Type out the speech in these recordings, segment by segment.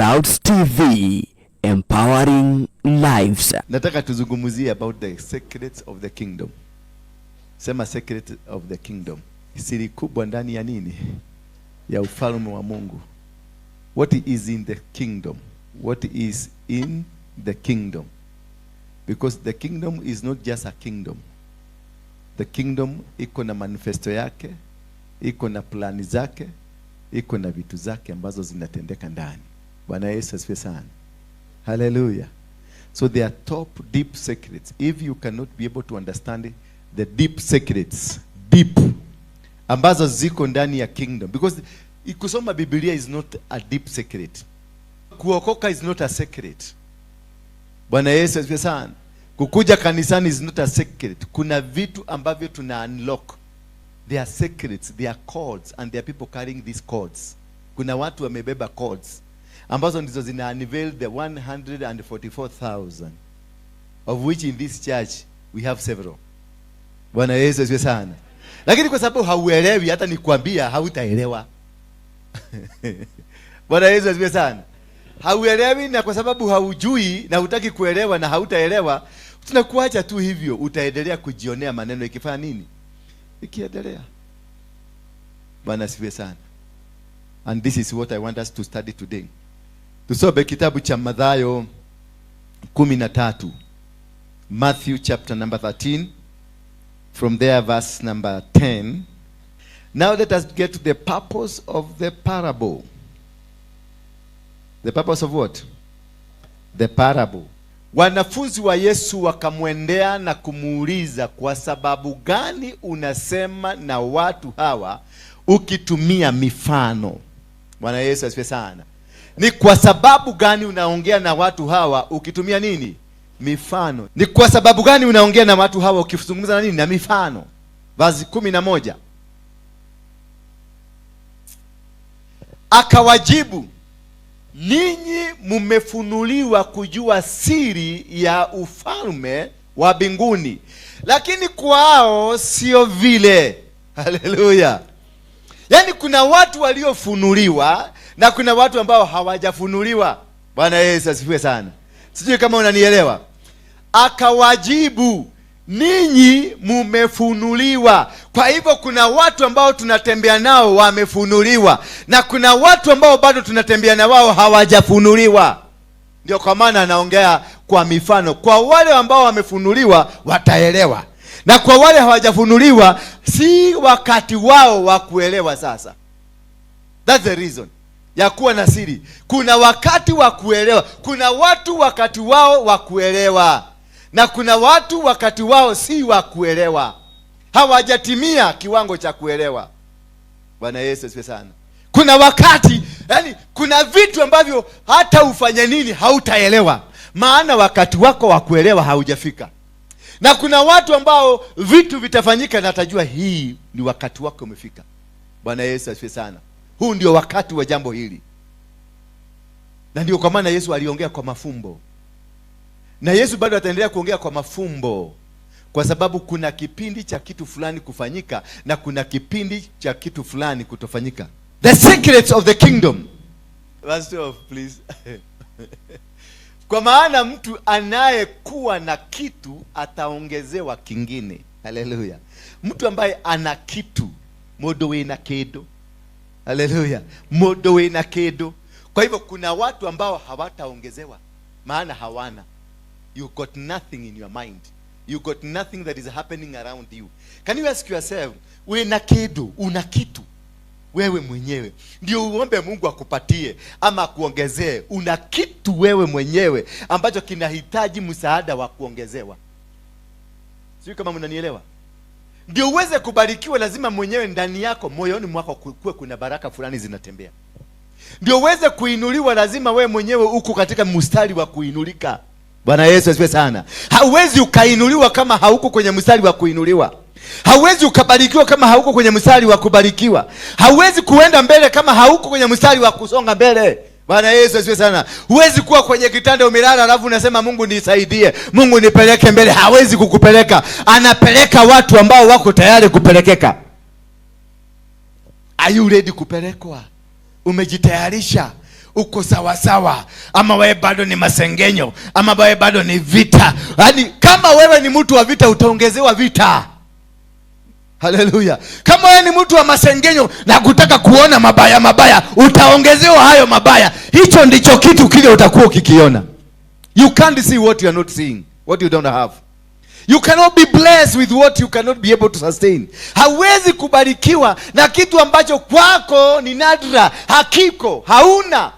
Clouds TV, empowering lives. Nataka tuzungumzie about the secrets of the kingdom. Sema secret of the kingdom. Siri kubwa ndani ya nini? Ya ufalme wa Mungu. What is in the kingdom? What is in the kingdom? Because the kingdom is not just a kingdom. The kingdom iko na manifesto yake, iko na plani zake, iko na vitu zake ambazo zinatendeka ndani. Bwana Yesu asifiwe sana. Hallelujah. So there are top deep secrets. If you cannot be able to understand the deep secrets, deep, ambazo ziko ndani ya kingdom. Because kusoma Biblia is not a deep secret. Kuokoka is not a secret. Bwana Yesu asifiwe sana. Kukuja kanisani is not a secret. Kuna vitu ambavyo tuna unlock. There are secrets, there are codes, and there are people carrying these codes. Kuna watu wamebeba codes ambazo ndizo zina unveil the 144,000, of which in this church we have several. Bwana Yesu asifiwe sana. Lakini kwa sababu hauelewi, hata nikwambia hautaelewa. Bwana Yesu asifiwe sana. Hauelewi, na kwa sababu haujui na hutaki kuelewa na hautaelewa, tunakuacha tu hivyo, utaendelea kujionea maneno ikifanya nini? Ikiendelea. Bwana asifiwe sana. And this is what I want us to study today. Tusome kitabu cha Mathayo 13. Matthew chapter number 13. From there verse number 10. Now let us get to the purpose of the parable. The purpose of what? The parable. Wanafunzi wa Yesu wakamwendea na kumuuliza, kwa sababu gani unasema na watu hawa ukitumia mifano? Bwana Yesu asifiwe sana. Ni kwa sababu gani unaongea na watu hawa ukitumia nini? Mifano. Ni kwa sababu gani unaongea na watu hawa ukizungumza na nini? Na mifano. Verse 11. Akawajibu, ninyi mumefunuliwa kujua siri ya ufalme wa mbinguni, lakini kwao sio vile. Haleluya. Yaani kuna watu waliofunuliwa na kuna watu ambao hawajafunuliwa. Bwana Yesu asifiwe sana. Sijui kama unanielewa. Akawajibu, ninyi mumefunuliwa. Kwa hivyo kuna watu ambao tunatembea nao wamefunuliwa, na kuna watu ambao bado tunatembea na wao hawajafunuliwa. Ndio kwa maana anaongea kwa mifano. Kwa wale ambao wamefunuliwa wataelewa, na kwa wale hawajafunuliwa si wakati wao wa kuelewa sasa. That's the reason ya kuwa na siri. Kuna wakati wa kuelewa. Kuna watu wakati wao wa kuelewa, na kuna watu wakati wao si wa kuelewa. Hawajatimia kiwango cha kuelewa. Bwana Yesu asifiwe sana. Kuna wakati, yani kuna vitu ambavyo hata ufanye nini hautaelewa, maana wakati wako wa kuelewa haujafika. Na kuna watu ambao vitu vitafanyika na atajua hii ni wakati wako umefika. Bwana Yesu asifiwe sana. Huu ndio wakati wa jambo hili. Na ndio kwa maana Yesu aliongea kwa mafumbo. Na Yesu bado ataendelea kuongea kwa mafumbo, kwa sababu kuna kipindi cha kitu fulani kufanyika na kuna kipindi cha kitu fulani kutofanyika. The secrets of the kingdom. Verse 12, please. Kwa maana mtu anayekuwa na kitu ataongezewa kingine. Haleluya. Mtu ambaye ana kitu, modo we na kedo. Haleluya. Modo we na kedo. Kwa hivyo kuna watu ambao hawataongezewa, maana hawana. You got nothing in your mind. You got nothing that is happening around you. Can you ask yourself, we na kedo, una kitu wewe mwenyewe, ndio uombe Mungu akupatie ama akuongezee? Una kitu wewe mwenyewe ambacho kinahitaji msaada wa kuongezewa. Sio kama mnanielewa? Ndio uweze kubarikiwa, lazima mwenyewe ndani yako, moyoni mwako kuwe kuna baraka fulani zinatembea. Ndio uweze kuinuliwa, lazima wewe mwenyewe uko katika mstari wa kuinulika. Bwana Yesu asifiwe sana. Hauwezi ukainuliwa kama hauko kwenye mstari wa kuinuliwa. Hauwezi ukabarikiwa kama hauko kwenye mstari wa kubarikiwa. Hauwezi kuenda mbele kama hauko kwenye mstari wa kusonga mbele. Bwana Yesu asifiwe sana. Huwezi kuwa kwenye kitanda umelala alafu unasema Mungu nisaidie, Mungu nipeleke mbele. Hawezi kukupeleka. Anapeleka watu ambao wako tayari kupelekeka. Are you ready kupelekwa? Umejitayarisha? uko sawa sawa, ama wewe bado ni masengenyo, ama wewe bado ni vita. Yaani kama wewe ni mtu wa vita utaongezewa vita. Haleluya. Kama wewe ni mtu wa masengenyo na kutaka kuona mabaya mabaya, utaongezewa hayo mabaya. Hicho ndicho kitu kile utakuwa ukikiona. You can't see what you are not seeing, what you don't have. You cannot be blessed with what you cannot be able to sustain. Hawezi kubarikiwa na kitu ambacho kwako ni nadra, hakiko, hauna.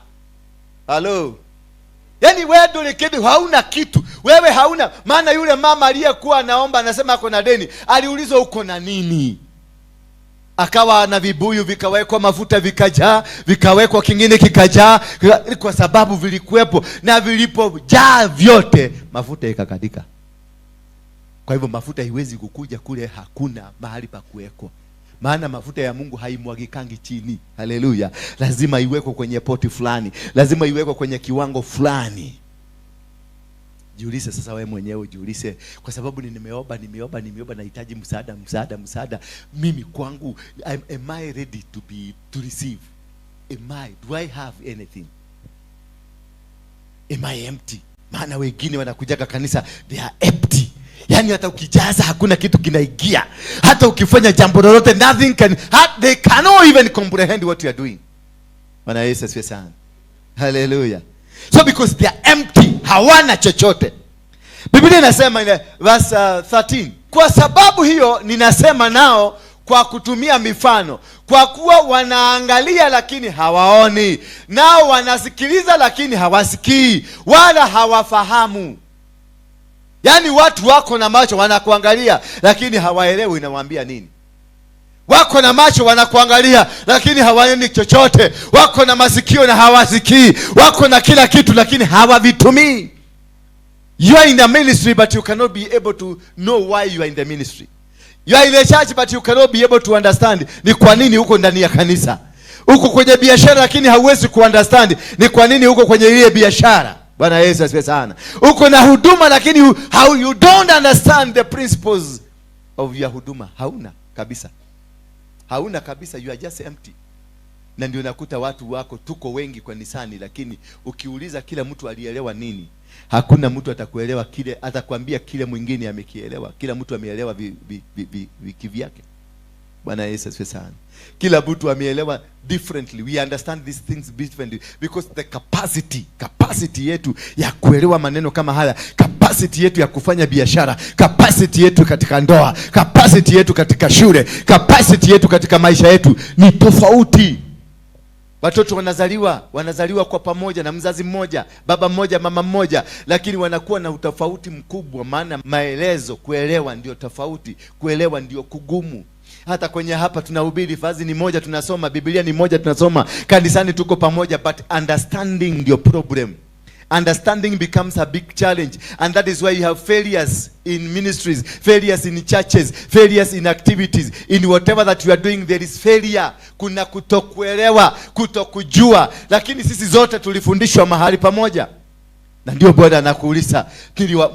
Hello. Yaani wewe ndio kitu, hauna kitu. Wewe hauna. Maana yule mama aliyekuwa anaomba anasema ako na deni, aliulizwa uko na nini? Akawa na vibuyu vikawekwa mafuta vikajaa, vikawekwa kingine kikajaa, kwa sababu vilikuwepo, na vilipojaa vyote mafuta ikakatika. Kwa hivyo mafuta haiwezi kukuja kule hakuna mahali pa kuwekwa. Maana mafuta ya Mungu haimwagikangi chini. Haleluya. Lazima iwekwe kwenye poti fulani, lazima iwekwe kwenye kiwango fulani. Jiulize sasa wewe mwenyewe, jiulize, kwa sababu nimeomba nahitaji msaada. Mimi kwangu, am I ready to receive? Do I have anything? Am I empty? Maana wengine wanakujaga kanisa, they are empty. Yaani hata ukijaza hakuna kitu kinaingia. Hata ukifanya jambo lolote, nothing they cannot even comprehend what you are doing. Bwana Yesu asifiwe sana. Hallelujah. So because they are empty, hawana chochote. Biblia inasema in verse 13, kwa sababu hiyo ninasema nao kwa kutumia mifano, kwa kuwa wanaangalia lakini hawaoni, nao wanasikiliza lakini hawasikii, wala hawafahamu. Yaani watu wako na macho wanakuangalia lakini hawaelewi inawaambia nini. Wako na macho wanakuangalia lakini hawaoni chochote. Wako na masikio na hawasikii. Wako na kila kitu lakini hawavitumii. You are in the ministry but you cannot be able to know why you are in the ministry. You are in the church but you cannot be able to understand ni kwa nini uko ndani ya kanisa. Uko kwenye biashara lakini hauwezi kuunderstand ni kwa nini uko kwenye ile biashara. Bwana Yesu asifiwe sana. Uko na huduma lakini how you don't understand the principles of your huduma. Hauna kabisa. Hauna kabisa, you are just empty. Na ndio nakuta watu wako tuko wengi kwa nisani, lakini ukiuliza kila mtu alielewa nini, hakuna mtu atakuelewa kile, atakwambia kile mwingine amekielewa. Kila mtu ameelewa kivyake. Bwana Yesu asifiwe sana. Kila mtu ameelewa differently. We understand these things differently because the capacity yetu ya kuelewa maneno kama haya, capacity yetu ya kufanya biashara, capacity yetu katika ndoa, capacity yetu katika shule, capacity yetu katika maisha yetu ni tofauti. Watoto wanazaliwa kwa pamoja na mzazi mmoja, baba mmoja, mama mmoja, lakini wanakuwa na utofauti mkubwa, maana maelezo, kuelewa ndio tofauti, kuelewa ndio kugumu. Hata kwenye hapa tunahubiri, fazi ni moja tunasoma, Biblia ni moja tunasoma, kanisani tuko pamoja, but understanding ndio problem. Understanding becomes a big challenge, and that is why you have failures in ministries, failures in churches, failures in activities, in whatever that you are doing there is failure. Kuna kutokuelewa, kutokujua, lakini sisi zote tulifundishwa mahali pamoja. Na ndio Bwana anakuuliza,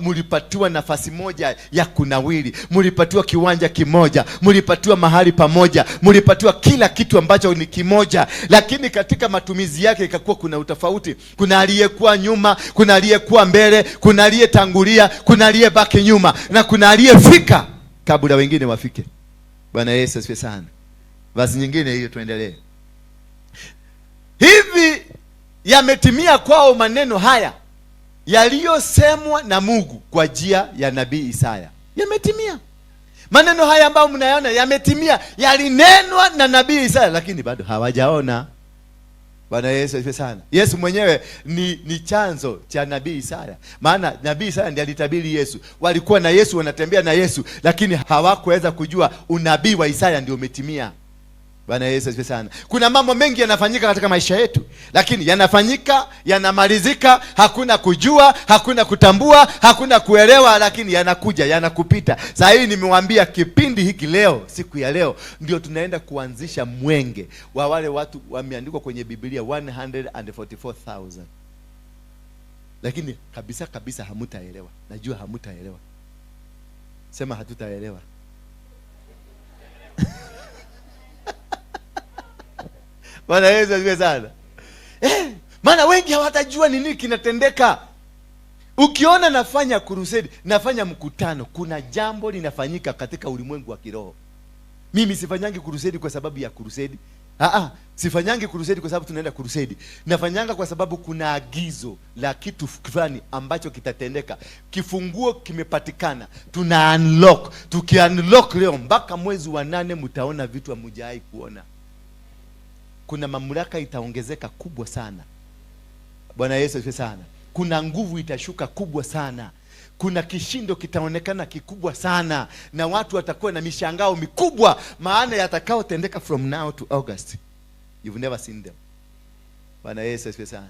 mlipatiwa nafasi moja ya kunawiri, mlipatiwa kiwanja kimoja, mlipatiwa mahali pamoja, mlipatiwa kila kitu ambacho ni kimoja, lakini katika matumizi yake ikakuwa kuna utofauti. Kuna aliyekuwa nyuma, kuna aliyekuwa mbele, kuna aliyetangulia, kuna aliyebaki nyuma, na kuna aliyefika kabla wengine wafike. Bwana Yesu asifiwe sana. Basi nyingine hiyo tuendelee. Hivi yametimia kwao maneno haya yaliyosemwa na Mungu kwa njia ya nabii Isaya. Yametimia. Maneno haya ambayo mnayaona yametimia, yalinenwa na nabii Isaya, lakini bado hawajaona. Bwana Yesu asifiwe sana. Yesu mwenyewe ni chanzo cha nabii Isaya. Maana nabii Isaya ndiye alitabiri Yesu. Walikuwa na Yesu, wanatembea na Yesu, lakini hawakuweza kujua unabii wa Isaya ndio umetimia. Bwana Yesu asifiwe sana. Kuna mambo mengi yanafanyika katika maisha yetu, lakini yanafanyika, yanamalizika, hakuna kujua, hakuna kutambua, hakuna kuelewa, lakini yanakuja, yanakupita. Sasa hii nimewaambia kipindi hiki leo, siku ya leo ndio tunaenda kuanzisha mwenge wa wale watu wameandikwa kwenye Biblia 144,000. Lakini kabisa hamutaelewa. Najua hamutaelewa. Sema hatutaelewa. Bwana Yesu asifiwe sana. Maana wengi hawatajua ni nini kinatendeka. Ukiona nafanya crusade, nafanya mkutano, kuna jambo linafanyika katika ulimwengu wa kiroho. Mimi sifanyangi crusade kwa sababu ya crusade. Sifanyangi crusade kwa sababu tunaenda crusade. Nafanyanga kwa sababu kuna agizo la kitu fulani ambacho kitatendeka. Kifunguo kimepatikana. Tuna unlock. Tuki-unlock leo mpaka mwezi wa 8 mtaona vitu hamjawahi kuona. Kuna mamlaka itaongezeka kubwa sana. Bwana Yesu asifiwe sana. Kuna nguvu itashuka kubwa sana. Kuna kishindo kitaonekana kikubwa sana, na watu watakuwa na mishangao mikubwa, maana yatakao tendeka from now to August. You've never seen them. Bwana Yesu asifiwe sana.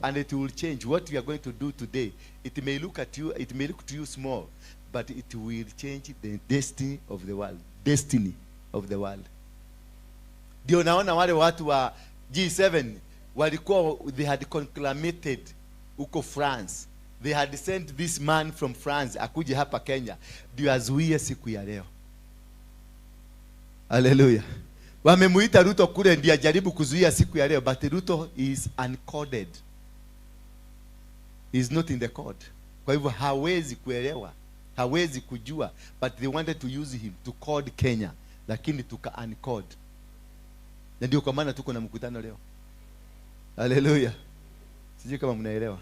And it will change what we are going to do today. It may look to you small, but it will change the destiny of the world. Destiny of the world. Ndio naona wale watu wa G7 walikuwa, they had conclamated huko France. They had sent this man from France akuje hapa Kenya ndio azuie siku ya leo. Hallelujah. Wamemuita Ruto kule ndio ajaribu kuzuia siku ya leo, but Ruto is uncoded. He is not in the code. Kwa hivyo hawezi kuelewa, hawezi kujua, but they wanted to use him to code Kenya, lakini tuka uncode. Na ndio kwa maana tuko na mkutano leo. Hallelujah. Sijui kama mnaelewa.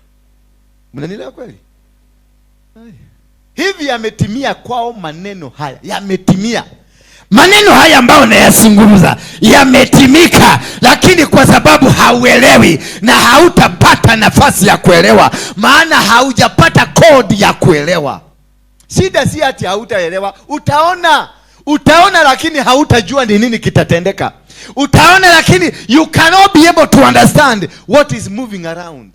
Mnanielewa kweli? Hivi yametimia kwao maneno haya. Yametimia. Maneno haya ambayo nayazungumza yametimika, lakini kwa sababu hauelewi na hautapata nafasi ya kuelewa, maana haujapata kodi ya kuelewa. Shida si ati hautaelewa, utaona lakini hautajua ni nini kitatendeka. Utaona lakini you cannot be able to understand what is moving around.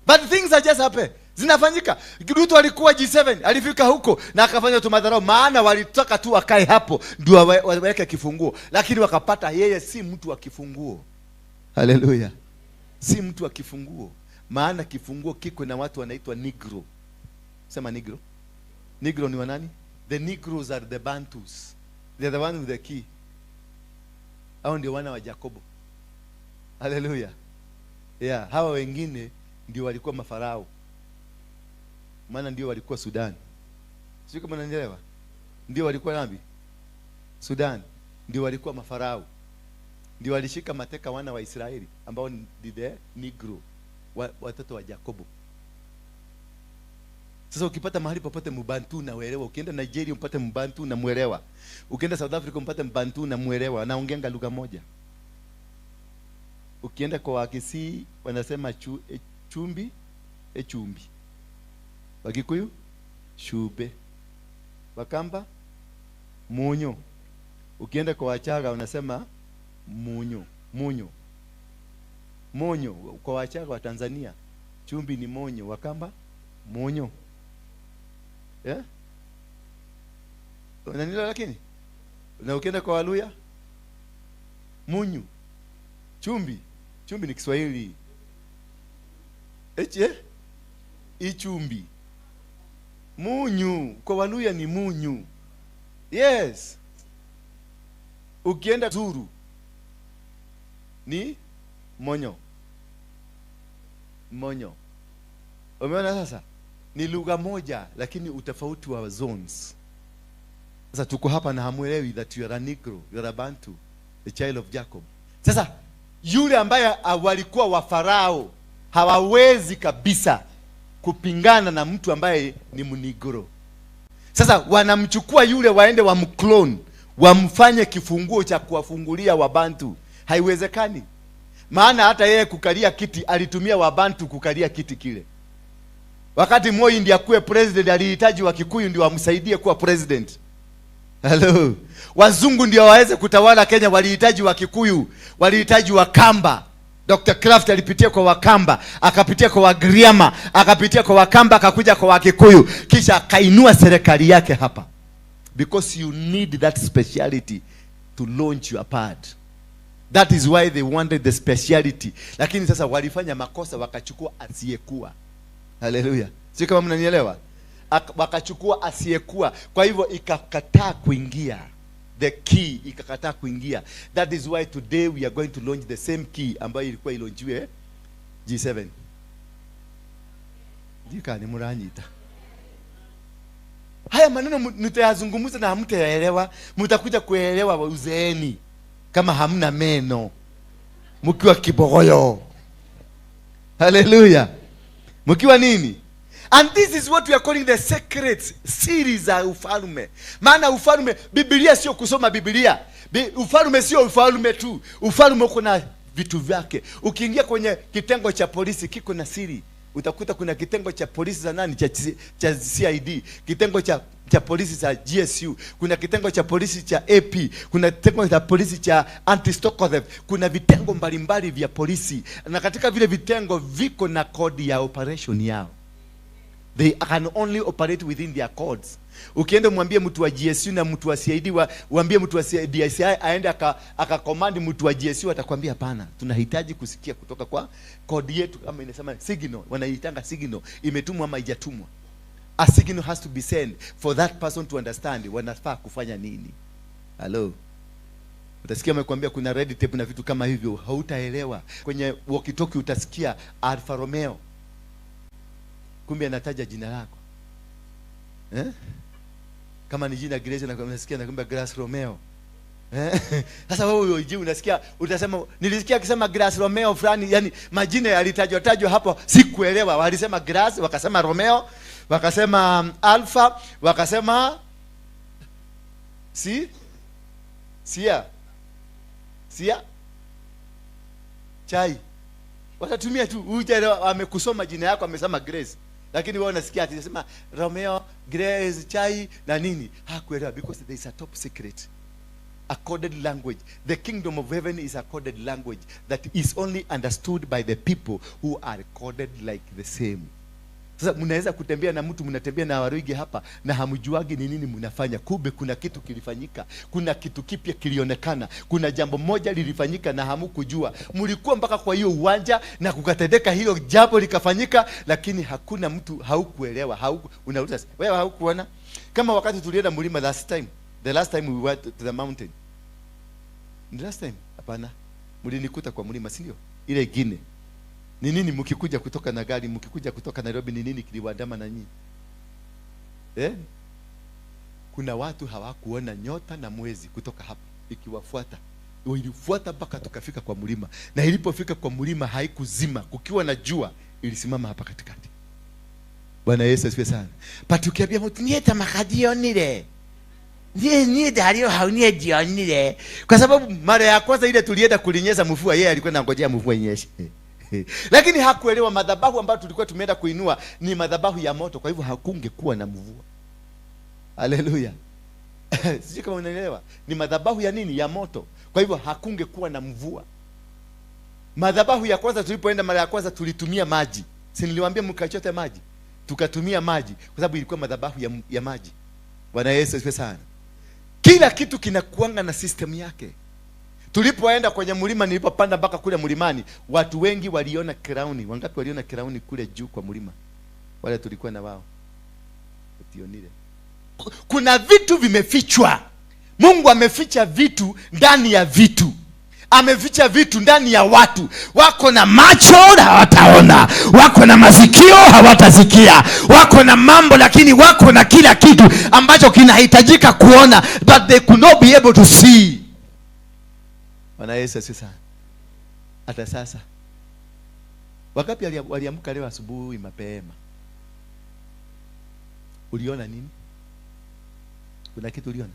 But things are just happen. Zinafanyika. Ruto alikuwa G7, alifika huko na akafanya tu madharau, maana walitaka tu akae hapo ndio waweke kifunguo, lakini wakapata yeye si mtu wa kifunguo. Hallelujah. Si mtu wa kifunguo, maana kifunguo kiko na watu wanaitwa Negro. Sema Negro. Negro ni wanani? The Negroes are the Bantus. They are the one with the key. Hao ndio wana wa Jacobo. Hallelujah. Yeah, hawa wengine ndio walikuwa mafarao. Maana ndio walikuwa Sudan. Sio kama unanielewa? Ndio walikuwa nabi Sudan. Ndio walikuwa mafarao. Ndio walishika mateka wana wa Israeli ambao ni the Negro, watoto wa Jacobo. Sasa ukipata mahali popote Mbantu na uelewa, ukienda Nigeria upate Mbantu na muelewa, ukienda South Africa upate Mbantu na muelewa, anaongea lugha moja. Ukienda kwa Wakisii wanasema chumbi, chumbi. Wakikuyu shube. Wakamba munyo. Ukienda kwa Wachaga wanasema munyo. Monyo kwa Wachaga wa Tanzania chumbi ni monyo, Wakamba monyo. Yeah? Unanielewa lakini? Na ukienda kwa Waluya munyu. Chumbi ni Kiswahili. Ichumbi. Munyu kwa Waluya ni munyu. Yes. Ukienda Zuru ni monyo. Umeona sasa? Ni lugha moja lakini utofauti wa zones. Sasa tuko hapa na hamuelewi that you are a Negro, you are a Bantu, the child of Jacob. Sasa yule ambaye walikuwa wa Farao hawawezi kabisa kupingana na mtu ambaye ni Mnigro. Sasa wanamchukua yule waende wa mclone, wamfanye kifunguo cha kuwafungulia Wabantu. Haiwezekani. Maana hata yeye kukalia kiti alitumia Wabantu kukalia kiti kile. Wakati Moi ndiye akuwe president alihitaji Wakikuyu ndio wamsaidie kuwa president. Hello. Wazungu ndio waweze kutawala Kenya walihitaji Wakikuyu, walihitaji Wakamba. Dr. Kraft alipitia kwa Wakamba, akapitia kwa Wagriama, akapitia kwa Wakamba, akakuja kwa Wakikuyu, kisha akainua serikali yake hapa. Because you need that speciality to launch your part. That is why they wanted the speciality. Lakini sasa walifanya makosa wakachukua asiyekuwa. Hallelujah. Sio kama mnanielewa? Wakachukua asiyekuwa. Kwa hivyo ikakataa kuingia. The key ikakataa kuingia. That is why today we are going to launch the same key ambayo ilikuwa ilaunchiwe G7. Dika ni muranyita. Haya maneno mtayazungumza na hamtayaelewa, mtakuja kuelewa uzeeni kama hamna meno, mkiwa kibogoyo. Hallelujah. Mkiwa nini? And this is what we are calling the secret series za ufalme. Maana ufalme, Biblia sio kusoma Biblia. Ufalme sio ufalme tu. Ufalme uko na vitu vyake. Ukiingia kwenye kitengo cha polisi kiko na siri. Utakuta kuna kitengo cha polisi za nani, cha CID, kitengo cha polisi cha GSU, kuna kitengo cha polisi cha AP, kuna kitengo cha polisi cha anti-stock theft. Kuna vitengo mbalimbali vya polisi, na katika vile vitengo viko na kodi ya operation yao. They can only operate within their codes. Ukienda mwambie mtu wa GSU na mtu wa CID, waambie mtu wa DCI aende akakomandi mtu wa GSU, atakwambia hapana, tunahitaji kusikia kutoka kwa kodi yetu, kama inasema signal, wanaitanga signal, imetumwa ama haijatumwa. A signal has to be sent for that person to understand wanafaa kufanya nini. Hello. Utasikia amekwambia kuna red tape na vitu kama hivyo, hautaelewa. Kwenye walkie-talkie utasikia Alfa Romeo, kumbe anataja jina lako. Kama ni jina Grace na unasikia nakwambia Grace Romeo. Sasa wewe unajui, unasikia utasema nilisikia akisema Grace Romeo fulani, yani majina yalitajwa hapo, sikuelewa. Walisema Grace, wakasema Romeo, wakasema Alpha, wakasema Sia chai. Watatumia tu uje amekusoma jina yako amesema Grace. Lakini wewe unasikia atisema Romeo, Grace, chai na nini. Hakuelewa, because there is a top secret. A coded language. The kingdom of heaven is a coded language that is only understood by the people who are coded like the same. Sasa mnaweza kutembea na mtu, mnatembea na Waruinge hapa na hamjuagi ni nini mnafanya. Kumbe kuna kitu kilifanyika, kuna kitu kipya kilionekana, kuna jambo moja lilifanyika na hamkujua. Mlikuwa mpaka kwa hiyo uwanja na kukatendeka hilo jambo likafanyika, lakini hakuna mtu, haukuelewa. Unauliza wewe, haukuona? Kama wakati tulienda mlima the last time we went to the mountain. The last time, hapana, mlinikuta kwa mlima, si ndio? Ile ingine ni nini mkikuja kutoka na gari, mkikuja kutoka Nairobi, ni nini kiliwaandama na nyinyi? Kuna watu hawakuona nyota na mwezi kutoka hapa ikiwafuata. Ilifuata mpaka tukafika kwa mlima, na ilipofika kwa mlima haikuzima, kukiwa na jua ilisimama hapa katikati. Bwana Yesu asifiwe sana. Patukiambia mtu nieta makadionire. Ni dario haunie jionire. Kwa sababu mara ya kwanza ile tulienda kulinyesha mvua, yeye alikuwa anangojea mvua inyeshe. Lakini hakuelewa madhabahu ambayo tulikuwa tumeenda kuinua ni madhabahu ya moto, kwa hivyo hakungekuwa na mvua. Haleluya. Sijui kama unaelewa, ni madhabahu ya nini? Ya moto. Kwa hivyo hakungekuwa na mvua. Madhabahu ya kwanza tulipoenda mara ya kwanza tulitumia maji. Si niliwaambia mkachote maji? Tukatumia maji kwa sababu ilikuwa madhabahu ya maji. Bwana Yesu asifiwe sana. Kila kitu kinakuanga na system yake. Tulipoenda kwenye mlima, nilipopanda mpaka kule mlimani, watu wengi waliona crown. Wangapi waliona crown kule juu kwa mlima? Wale tulikuwa na wao. Utionile. Kuna vitu vimefichwa. Mungu ameficha vitu ndani ya vitu. Ameficha vitu ndani ya watu. Wako na macho hawataona, wako na masikio hawatasikia, wako na mambo, lakini wako na kila kitu ambacho kinahitajika kuona, but they could not be able to see. Bwana Yesu asifiwe sana. Hata sasa wakapi waliamka leo asubuhi mapema, uliona nini? Kuna kitu uliona?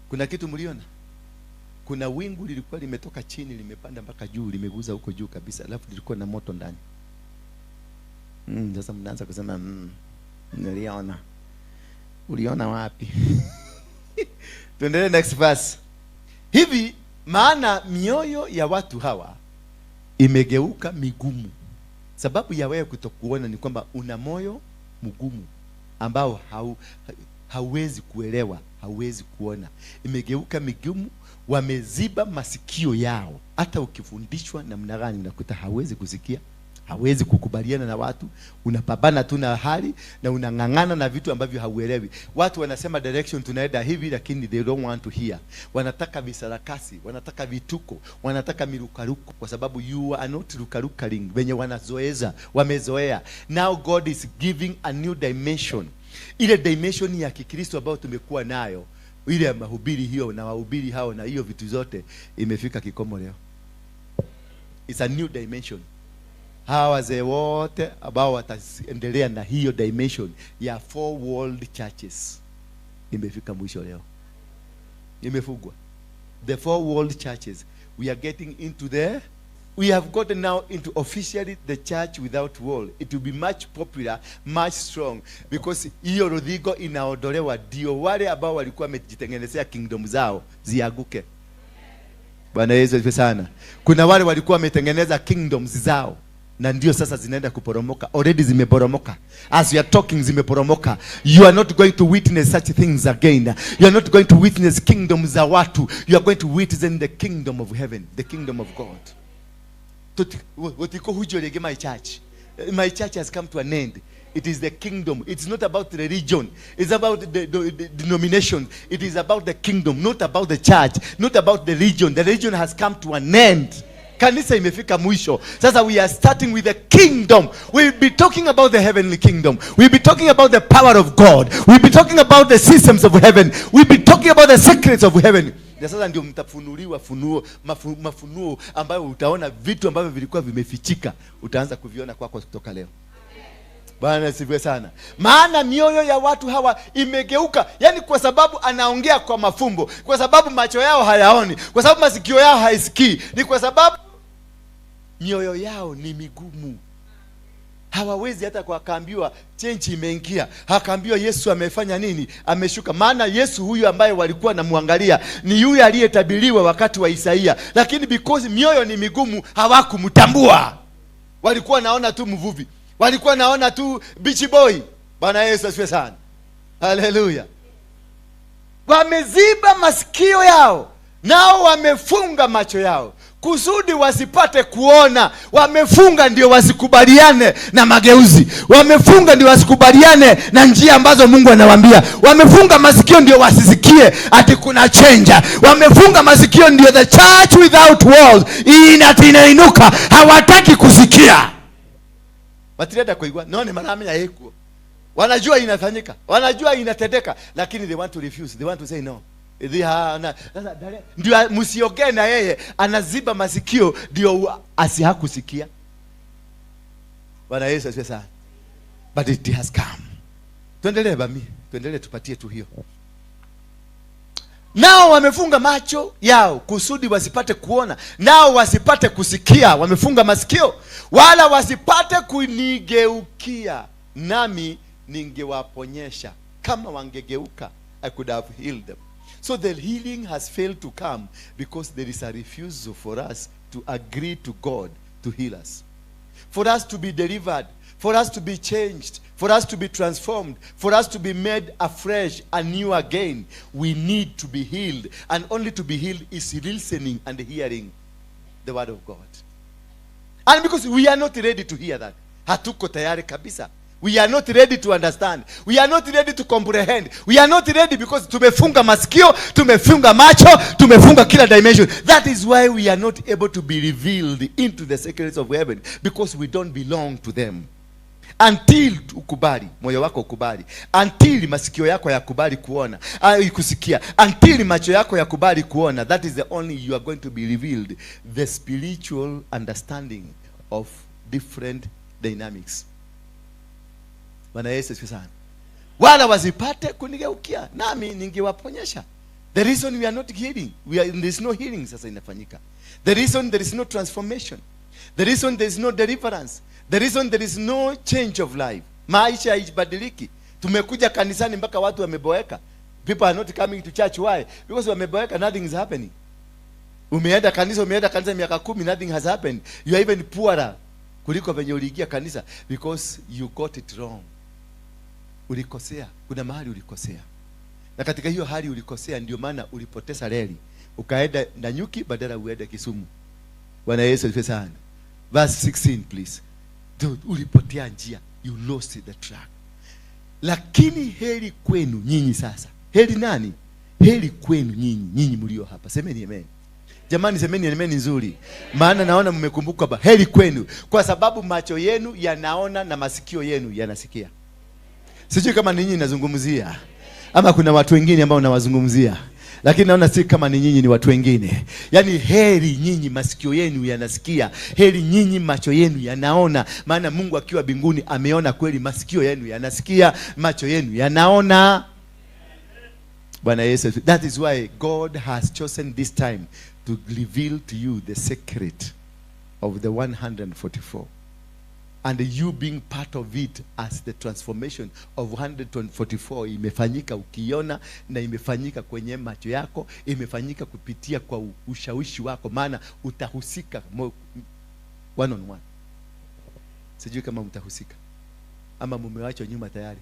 Kuna kitu mliona? Kuna wingu lilikuwa limetoka chini limepanda mpaka juu, limeguza huko juu kabisa, alafu lilikuwa na moto ndani. Sasa mnaanza kusema niliona. Uliona wapi? Tuendelee next verse. Hivi maana mioyo ya watu hawa imegeuka migumu. Sababu ya wewe kutokuona ni kwamba una moyo mgumu ambao hauwezi kuelewa, hauwezi kuona. Imegeuka migumu, wameziba masikio yao. Hata ukifundishwa namna gani unakuta hawezi kusikia, Hawezi kukubaliana na watu, unapambana tu na hali na unang'ang'ana na vitu ambavyo hauelewi. Watu wanasema direction tunaenda hivi, lakini they don't want to hear. Wanataka visarakasi, wanataka vituko, wanataka mirukaruko, kwa sababu you are not rukarukaring wenye wanazoeza, wamezoea. Now God is giving a new dimension. Ile dimension ya Kikristo ambayo tumekuwa nayo, ile ya mahubiri hiyo na wahubiri hao na hiyo vitu zote, imefika kikomo leo. It's a new dimension. Hawa wazee wote ambao wataendelea na hiyo dimension ya 4 world churches imefika mwisho leo. Imefungwa. The 4 world churches, we are getting into we have gotten now into officially the church without wall. It will be much popular, much strong, because hiyo rodhigo inaondolewa, ndio wale ambao walikuwa wamejitengenezea kingdom zao ziaguke. Bwana Yesu asifiwe sana. Kuna wale walikuwa wametengeneza kingdoms zao na ndio sasa zinaenda kuporomoka. Already zimeporomoka. As you are talking, zimeporomoka. You are not going to witness such things again. You are not going to witness kingdoms za watu. You are going to witness the kingdom of heaven, the kingdom of God. My church. My church has come to an end. It is the kingdom. It's not about the religion. It's about the denomination. It is about the kingdom, not about the church, not about the religion. The religion has come to an end. Kanisa imefika mwisho. Sasa we are starting with the kingdom. We'll be talking about the heavenly kingdom. We'll be talking about the power of God. We'll be talking about the systems of heaven. We'll be talking about the secrets of heaven. Na sasa ndio mtafunuliwa mafunuo ambayo utaona vitu ambavyo vilikuwa vimefichika, utaanza kuviona kwako kutoka leo. Bwana asifiwe sana. Maana mioyo ya watu hawa imegeuka, yani kwa sababu anaongea kwa mafumbo, kwa sababu macho yao hayaoni, kwa sababu masikio yao haisikii, ni kwa sababu mioyo yao ni migumu. Hawawezi hata kwa kaambiwa change imeingia, akaambiwa Yesu amefanya nini, ameshuka. Maana Yesu huyu ambaye walikuwa namwangalia ni yule aliyetabiriwa wakati wa Isaia, lakini because mioyo ni migumu hawakumtambua. Walikuwa naona tu mvuvi, walikuwa naona tu beach boy. Bwana Yesu asifiwe sana. Haleluya. Wameziba masikio yao, nao wamefunga macho yao kusudi wasipate kuona. Wamefunga ndio wasikubaliane na mageuzi. Wamefunga ndio wasikubaliane na njia ambazo Mungu anawaambia. Wamefunga masikio ndio wasisikie ati kuna change. Wamefunga masikio ndio the church without walls inainuka. Hawataki kusikia. Batireda kuigwa none marame ya eko. Wanajua inafanyika, wanajua inatendeka, lakini they want to refuse. They want to say no. Ndio msiongee na yeye, anaziba masikio ndio asihakusikia. Bwana Yesu asifiwe sana. But it has come. Tuendelee bami, tuendelee tupatie tu hiyo. Nao wamefunga macho yao kusudi wasipate kuona, nao wasipate kusikia. Wamefunga masikio wala wasipate kunigeukia, nami ningewaponyesha. Kama wangegeuka, I could have healed them. So the healing has failed to come because there is a refusal for us to agree to God to heal us. For us to be delivered, for us to be changed, for us to be transformed, for us to be made afresh and new again, we need to be healed. And only to be healed is listening and hearing the word of God. And because we are not ready to hear that, hatuko tayari kabisa. We are not ready to understand. We are not ready to comprehend. We are not ready because tumefunga masikio, tumefunga macho, tumefunga kila dimension. That is why we are not able to be revealed into the secrets of heaven, because we don't belong to them. Until ukubali, moyo wako ukubali. Until masikio yako yakubali kuona, kusikia. Until macho yako yakubali kuona, that is the only you are going to be revealed. The spiritual understanding of different dynamics. Bwana Yesu asifiwe sana. Wala wasipate kunigeukia, nami ningewaponyesha. The reason we are not healing, there is no healing sasa inafanyika. The reason there is no transformation. The reason there is no deliverance. The reason there is no change of life. Maisha haibadiliki. Tumekuja kanisani mpaka watu wameboeka. People are not coming to church. Why? Because wameboeka, nothing is happening. Umeenda kanisa miaka 10, nothing has happened. You are even poorer kuliko venye uliingia kanisa, because you got it wrong. Ulikosea, kuna mahali ulikosea. Na katika hiyo hali ulikosea ndio maana ulipoteza reli. Ukaenda Nanyuki badala uende Kisumu. Bwana Yesu asifiwe sana. Verse 16 please. ulipotea njia, you lost the track. Lakini heri kwenu nyinyi sasa. Heri nani? Heri kwenu nyinyi mlio hapa. Semeni amen. Jamani, semeni amen nzuri. Maana naona mmekumbuka hapa. Heri kwenu, kwa sababu macho yenu yanaona na masikio yenu yanasikia. Sijui kama ninyi nazungumzia ama kuna watu wengine ambao nawazungumzia, lakini naona si kama ni nyinyi, ni watu wengine. Yaani heri nyinyi masikio yenu yanasikia, heri nyinyi macho yenu yanaona. Maana Mungu akiwa mbinguni ameona kweli, masikio yenu yanasikia, macho yenu yanaona. Bwana Yesu. That is why God has chosen this time to reveal to you the secret of the 144. And you being part of it as the transformation of 144 imefanyika ukiona, na imefanyika kwenye macho yako, imefanyika kupitia kwa ushawishi wako, maana utahusika one on one. Sijui kama mtahusika ama mumewachwa nyuma tayari.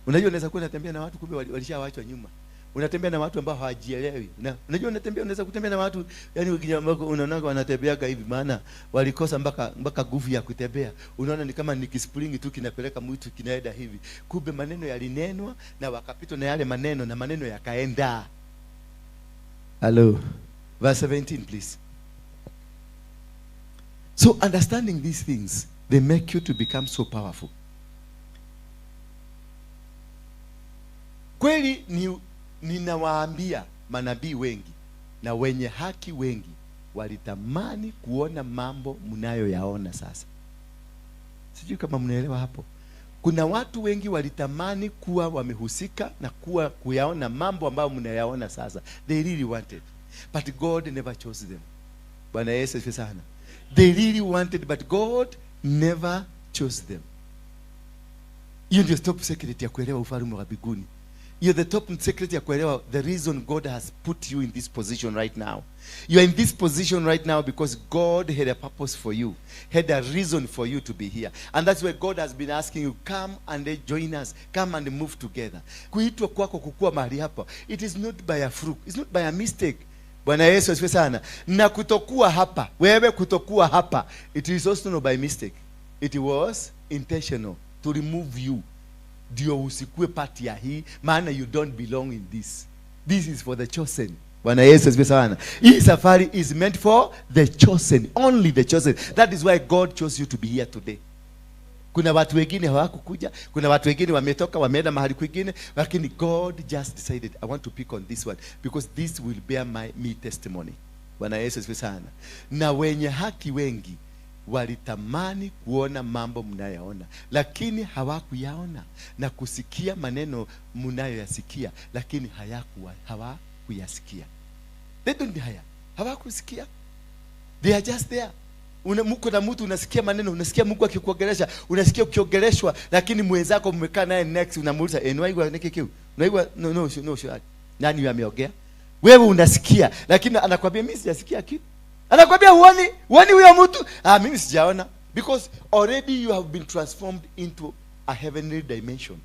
Unajua unaweza kuwa unatembea na watu kumbe walishawachwa nyuma. Unatembea na watu ambao hawajielewi. Unajua unaweza kutembea na watu yani unaona wanatembeaga hivi maana walikosa mpaka nguvu ya kutembea. Unaona ni kama ni kispring tu kinapeleka mtu kinaenda hivi. Kumbe maneno yalinenwa na wakapitwa na yale maneno, na maneno yakaenda. Hello. Verse 17 please. So understanding these things, they make you to become so powerful. Kweli ninawaambia manabii wengi na wenye haki wengi walitamani kuona mambo mnayoyaona sasa. Sijui kama mnaelewa hapo. Kuna watu wengi walitamani kuwa wamehusika na kuyaona mambo ambayo mnayaona sasa. They really wanted, but God never chose them. Bwana Yesu asifiwe sana. They really wanted, but God never chose them. Hiyo ndio top secret ya kuelewa ufalme wa mbinguni. You're the top secret ya kuelewa the reason God has put you in this position right now. You are in this position right now because God had a purpose for you, had a reason for you to be here. And that's why God has been asking you, come and join us, come and move together. Kuitwa kwako kukua mahali hapa, it is not by a fluke, it's not by a mistake. Bwana Yesu asifiwe sana. Na kutokuwa hapa, wewe kutokuwa hapa, it is also not by mistake. It was intentional to remove you. Ndio usikue part ya hii, maana you don't belong in this. This is for the chosen. Bwana Yesu asifiwe sana. Hii safari is meant for the chosen, only the chosen. That is why God chose you to be here today. Kuna watu wengine hawakukuja, kuna watu wengine wametoka wameenda mahali kwingine, lakini God just decided I want to pick on this one because this will bear me testimony. Bwana Yesu asifiwe sana. Na wenye haki wengi walitamani kuona mambo mnayoona, lakini hawakuyaona, na kusikia maneno mnayoyasikia, lakini hawakuyasikia. They don't hear. Hawakusikia. They are just there. Mko na mtu unasikia maneno, unasikia Mungu akikuongelesha, unasikia ukiongeleshwa, lakini mwenzako mmekaa naye next unamuuliza enwaigwa nikikiu. Unaigwa no. Nani ameongea? Wewe unasikia, lakini anakuambia mimi sijasikia kitu. Anakuambia huoni huyo mtu? Mimi sijaona. Because already you have been transformed into a heavenly dimension.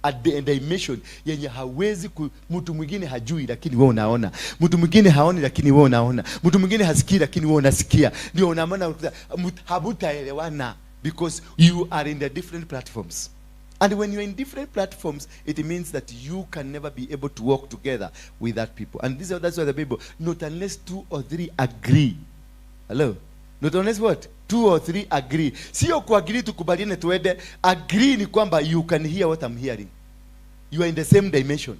A dimension yenye hawezi mtu mwingine hajui lakini wewe unaona. Mtu mwingine haoni lakini wewe unaona. Mtu mwingine hasikii lakini wewe unasikia. Ndio unaona hamtaelewana because you are in the different platforms. And when you are in different platforms, it means that you can never be able to work together with that people. And that's why the Bible, not unless 2 or 3 agree. Hello? Not unless what? 2 or 3 agree. Sio kuagree tukubaliane tuende. Agree ni kwamba you can hear what I'm hearing. You are in the same dimension.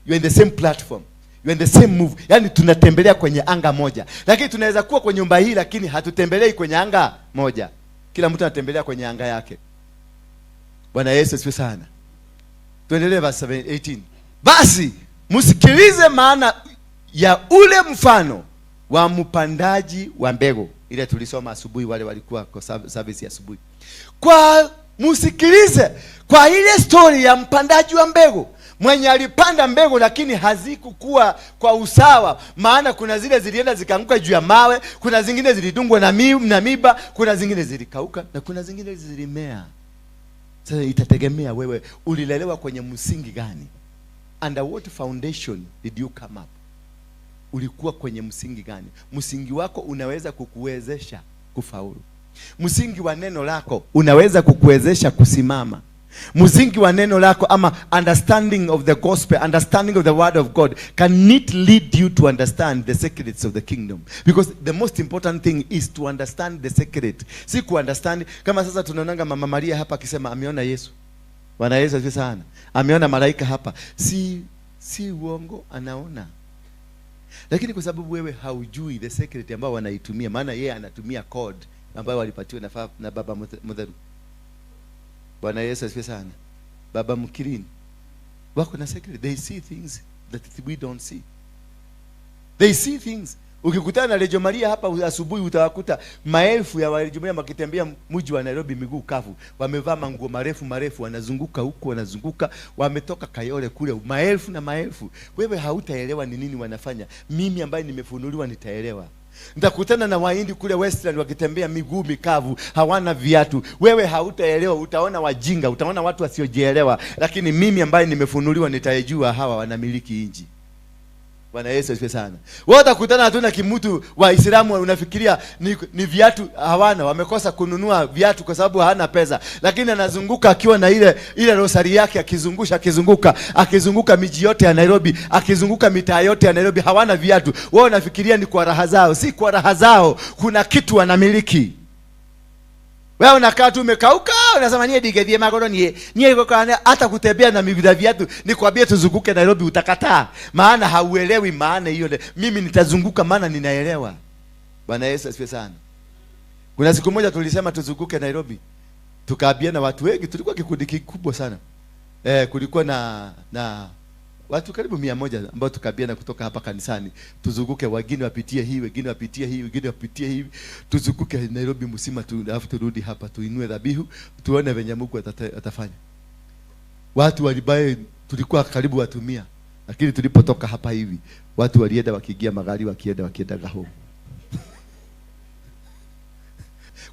You are in the same platform. You are in the same move. Yani tunatembelea kwenye anga moja. Lakini tunaweza kuwa kwenye nyumba hii lakini hatutembelei kwenye anga moja. Kila mtu anatembelea kwenye anga yake. Bwana Yesu asifiwe sana. Tuendelee verse 18. Basi msikilize maana ya ule mfano wa mpandaji wa mbegu. Ile tulisoma asubuhi, wale walikuwa kwa service ya asubuhi. Kwa msikilize kwa ile story ya mpandaji wa mbegu. Mwenye alipanda mbegu lakini hazikukua kwa usawa, maana kuna zile zilienda zikaanguka juu ya mawe, kuna zingine zilidungwa na miba, kuna zingine zilikauka na kuna zingine zilimea. Sasa itategemea wewe ulilelewa kwenye msingi gani? Under what foundation did you come up? Ulikuwa kwenye msingi gani? Msingi wako unaweza kukuwezesha kufaulu. Msingi wa neno lako unaweza kukuwezesha kusimama. Msingi wa neno lako ama understanding of the gospel, understanding of the word of God can it lead you to understand the secrets of the kingdom, because the most important thing is to understand the secret. Si ku understand kama sasa tunaonanga Mama Maria hapa akisema ameona Yesu. Bwana Yesu asifiwe sana. Ameona malaika hapa. Si uongo, anaona. Lakini kwa sababu wewe haujui the secret ambao wanaitumia, maana yeye anatumia code ambayo walipatiwa na baba mudharu. Bwana Yesu asifiwe sana. Baba Mkirini wako na secret. They see things that we don't see. They see things. Ukikutana na Rejo Maria hapa asubuhi utawakuta maelfu ya Rejo Maria wakitembea mji wa Nairobi miguu kavu. Wamevaa manguo marefu wanazunguka huku wanazunguka, wametoka Kayole kule maelfu na maelfu. Wewe hautaelewa ni nini wanafanya. Mimi ambaye nimefunuliwa nitaelewa. Nitakutana na Wahindi kule Westland wakitembea miguu mikavu, hawana viatu. Wewe hautaelewa, utaona wajinga, utaona watu wasiojielewa. Lakini mimi ambaye nimefunuliwa nitajua hawa wanamiliki nchi. Bwana Yesu asifiwe sana. Wewe utakutana hatuna kimutu Waislamu unafikiria ni viatu hawana, wamekosa kununua viatu kwa sababu hana pesa. Lakini anazunguka akiwa na ile rosari yake akizunguka miji yote ya Nairobi, akizunguka mitaa yote ya Nairobi, hawana viatu. Wewe unafikiria ni kwa raha zao. Si kwa raha zao, kuna kitu wanamiliki. Wewe unakaa tu umekauka, unasema nie digedie magoro nie iko kana hata kutembea na mivida viatu nikwambie tuzunguke Nairobi utakataa, maana hauelewi maana hiyo. Mimi nitazunguka maana ninaelewa. Bwana Yesu asifiwe sana. Kuna siku moja tulisema tuzunguke Nairobi, tukaambia na watu wengi, tulikuwa kikundi kikubwa sana. Kulikuwa na watu karibu 100 ambao tukabiana kutoka hapa kanisani tuzunguke, wengine wapitie hii, wengine wapitie hii, wengine wapitie hivi, tuzunguke Nairobi msima alafu turudi hapa tuinue dhabihu tuone venye Mungu atafanya. Watu walibaye, tulikuwa karibu watu 100, lakini tulipotoka hapa hivi watu walienda wakiingia magari wakienda home.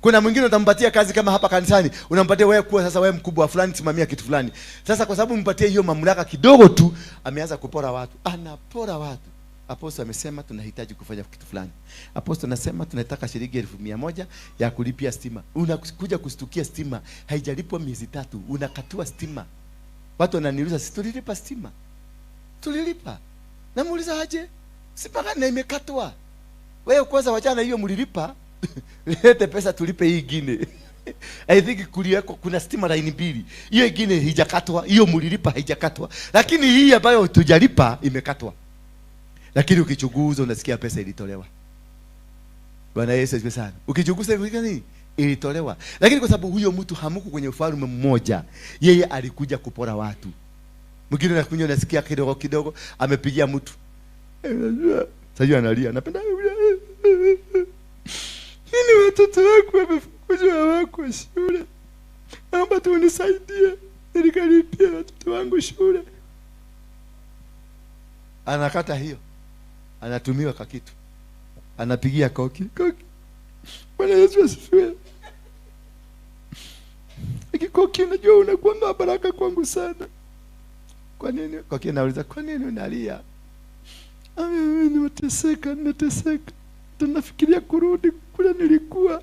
Kuna mwingine utampatia kazi kama hapa kanisani, unampatia wewe kuwa sasa wewe mkubwa fulani, simamia kitu fulani. Sasa kwa sababu mpatie hiyo mamlaka kidogo tu, ameanza kupora watu. Anapora watu. Apostle amesema tunahitaji kufanya kitu fulani. Apostle anasema tunataka shilingi 1,100 ya kulipia stima. Unakuja kustukia stima haijalipwa miezi 3, unakatua stima. Watu wananiuliza si tulilipa stima? Tulilipa. Namuuliza aje? Sipaka na imekatwa. Wewe kwanza wachana hiyo mlilipa. Lete pesa tulipe hii ingine. I think kuna stima line 2. Hiyo ingine haijakatwa, hiyo mlilipa haijakatwa. Lakini hii ambayo tujalipa imekatwa. Lakini ukichunguza unasikia pesa ilitolewa. Bwana Yesu asifiwe sana. Ukichunguza hivi nini? Ilitolewa. Lakini kwa sababu huyo mtu hamuko kwenye ufalme mmoja, yeye alikuja kupora watu. Mwingine anakunywa nasikia kidogo amepigia mtu. Sasa analia, napenda nini watoto wako wamefukuzwa wako shule. Naomba tu unisaidie nikalipie watoto wangu shule. Anakata hiyo. Anatumiwa kwa kitu. Anapigia koki. Bwana Yesu asifiwe. Koki, unajua unakuwa baraka kwangu sana. Kwa nini? Koki anauliza, kwa nini unalia? Mimi nateseka. Tunafikiria kurudi kule nilikuwa.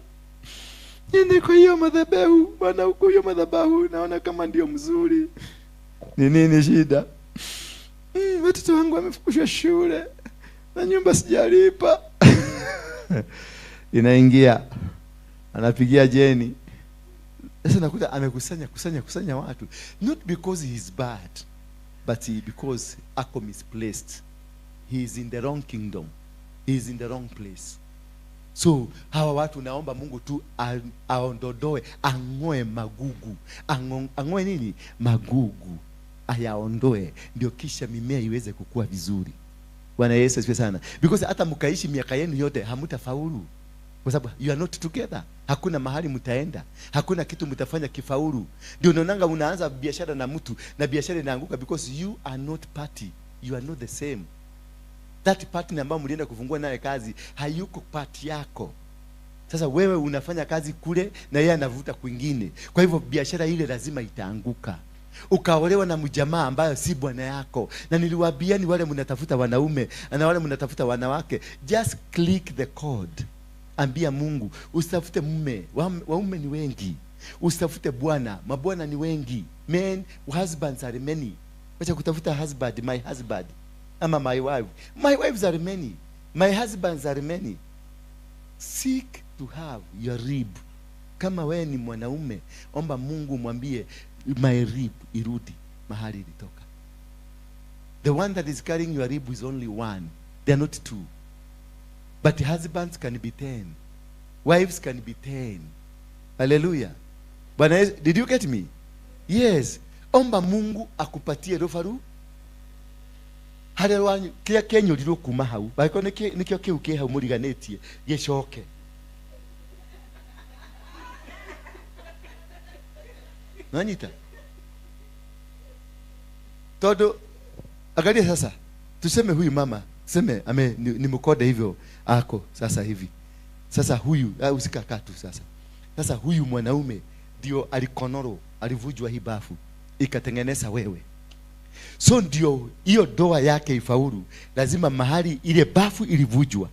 Nini kwa hiyo madhabahu? Bwana huko hiyo madhabahu naona kama ndio mzuri. Ni nini shida? Watoto wangu wamefukuzwa shule. Na nyumba sijalipa. Inaingia. Anapigia Jeni. Sasa nakuta amekusanya watu. Not because he is bad, but because ako misplaced. He is in the wrong kingdom. He is in the wrong place. So hawa watu naomba Mungu tu aondodoe, ang'oe magugu. Ang'oe nini? Magugu. Ayaondoe ndio kisha mimea iweze kukua vizuri. Bwana Yesu asifiwe sana. Because hata mkaishi miaka yenu yote hamtafaulu. Kwa sababu you are not together. Hakuna mahali mtaenda. Hakuna kitu mtafanya kifaulu. Ndio unaonanga unaanza biashara na mtu na biashara inaanguka because you are not party. You are not the same. That partner ambaye mlienda kufungua naye kazi hayuko part yako. Sasa wewe unafanya kazi kule na yeye anavuta kwingine. Kwa hivyo biashara ile lazima itaanguka. Ukaolewa na mjamaa ambaye si bwana yako. Na niliwaambia ni wale mnatafuta wanaume na wale mnatafuta wanawake, just click the code ambia Mungu, usitafute mume, waume ni wengi. Usitafute bwana, mabwana ni wengi. Men, husbands are many. Wacha kutafuta husband, my husband, ama my wife. My wives are many. My husbands are many. Seek to have your rib. Kama wewe ni mwanaume, omba Mungu mwambie my rib irudi mahali ilitoka. The one that is carrying your rib is only one. They are not two. But husbands can be 10. Wives can be 10. Hallelujah. But did you get me? Yes. Omba Mungu akupatie rofaru. Haleluya. Kia kenyo lilo kuma hau. Baiko nikyo kiuke hau muriganetie geshoke. Nanyita. Todo angalia sasa. Tuseme huyu mama, tuseme ni mkode hivyo ako sasa hivi. Sasa huyu usikaka tu sasa. Sasa huyu mwanaume ndio alikonoro, alivujwa hii bafu ikatengeneza wewe. So ndio hiyo doa yake ifaulu, lazima mahali ile bafu ilivujwa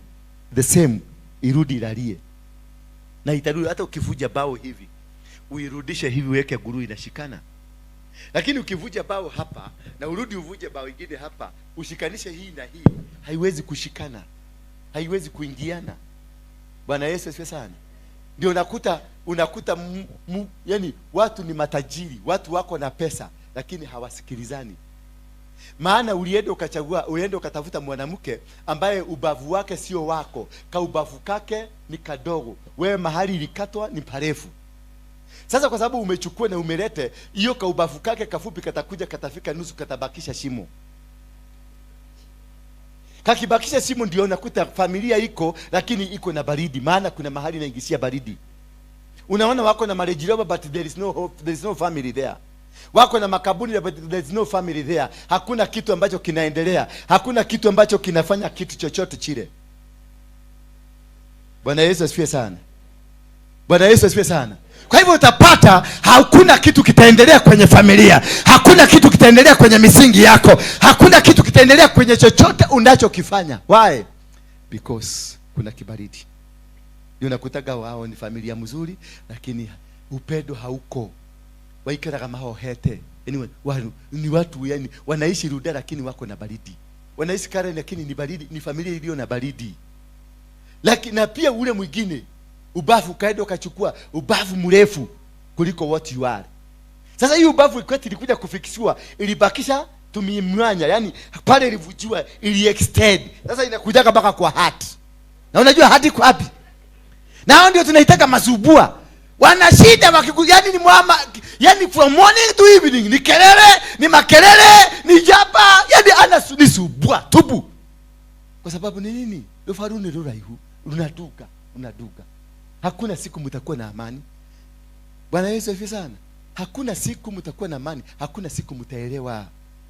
the same irudi ilalie. Na itarudi hata ukivuja bao hivi, uirudishe hivi weke guru inashikana. Lakini ukivuja bao hapa na urudi uvuje bao ingine hapa, ushikanishe hii na hii, haiwezi kushikana. Haiwezi kuingiana. Bwana Yesu asifiwe sana. Ndio unakuta yani watu ni matajiri, watu wako na pesa lakini hawasikilizani. Maana ulienda ukatafuta mwanamke ambaye ubavu wake sio wako, ubavu kake ni kadogo, wewe mahali ilikatwa ni parefu. Sasa kwa sababu umechukua na umelete hiyo ubavu kake kafupi, katakuja katafika nusu, katabakisha shimo. Kakibakisha shimo ndio unakuta familia iko lakini iko na baridi, maana kuna mahali inaingishia baridi. Unaona wako na marriage job but there is no hope, there is no family there. Wako na makabuni but there is no family there. Hakuna kitu ambacho kinaendelea, hakuna kitu ambacho kinafanya kitu chochote chile. Bwana Yesu asifiwe sana. Bwana Yesu asifiwe sana. Kwa hivyo utapata hakuna kitu kitaendelea kwenye familia, hakuna kitu kitaendelea kwenye misingi yako, hakuna kitu kitaendelea kwenye chochote unachokifanya. Why? Because kuna kibaridi. Ndio unakutaga wao ni familia mzuri lakini upendo hauko. Waikara kama hao hete. Anyway, ni watu yani wanaishi ruda lakini wako na baridi. Wanaishi Karen lakini ni baridi, ni familia iliyo na baridi. Lakini na pia ule mwingine ubavu kaenda ukachukua ubavu mrefu kuliko what you are. Sasa hii ubavu ikweti ilikuja kufikishwa, ilibakisha tumimwanya, yani pale ilivujua ili extend. Sasa inakuja mpaka kwa heart. Na unajua heart iko wapi? Na hao ndio tunaitaka masubua. Wana shida yani ni mwama, yani from morning to evening ni kelele, ni makelele, ni japa, yani ni subua tubu. Kwa sababu ni nini? Dofaruni ruraihu, unaduka. Hakuna siku mtakuwa na amani. Bwana Yesu asifiwe sana. Hakuna siku mtakuwa na amani, hakuna siku mtaelewa.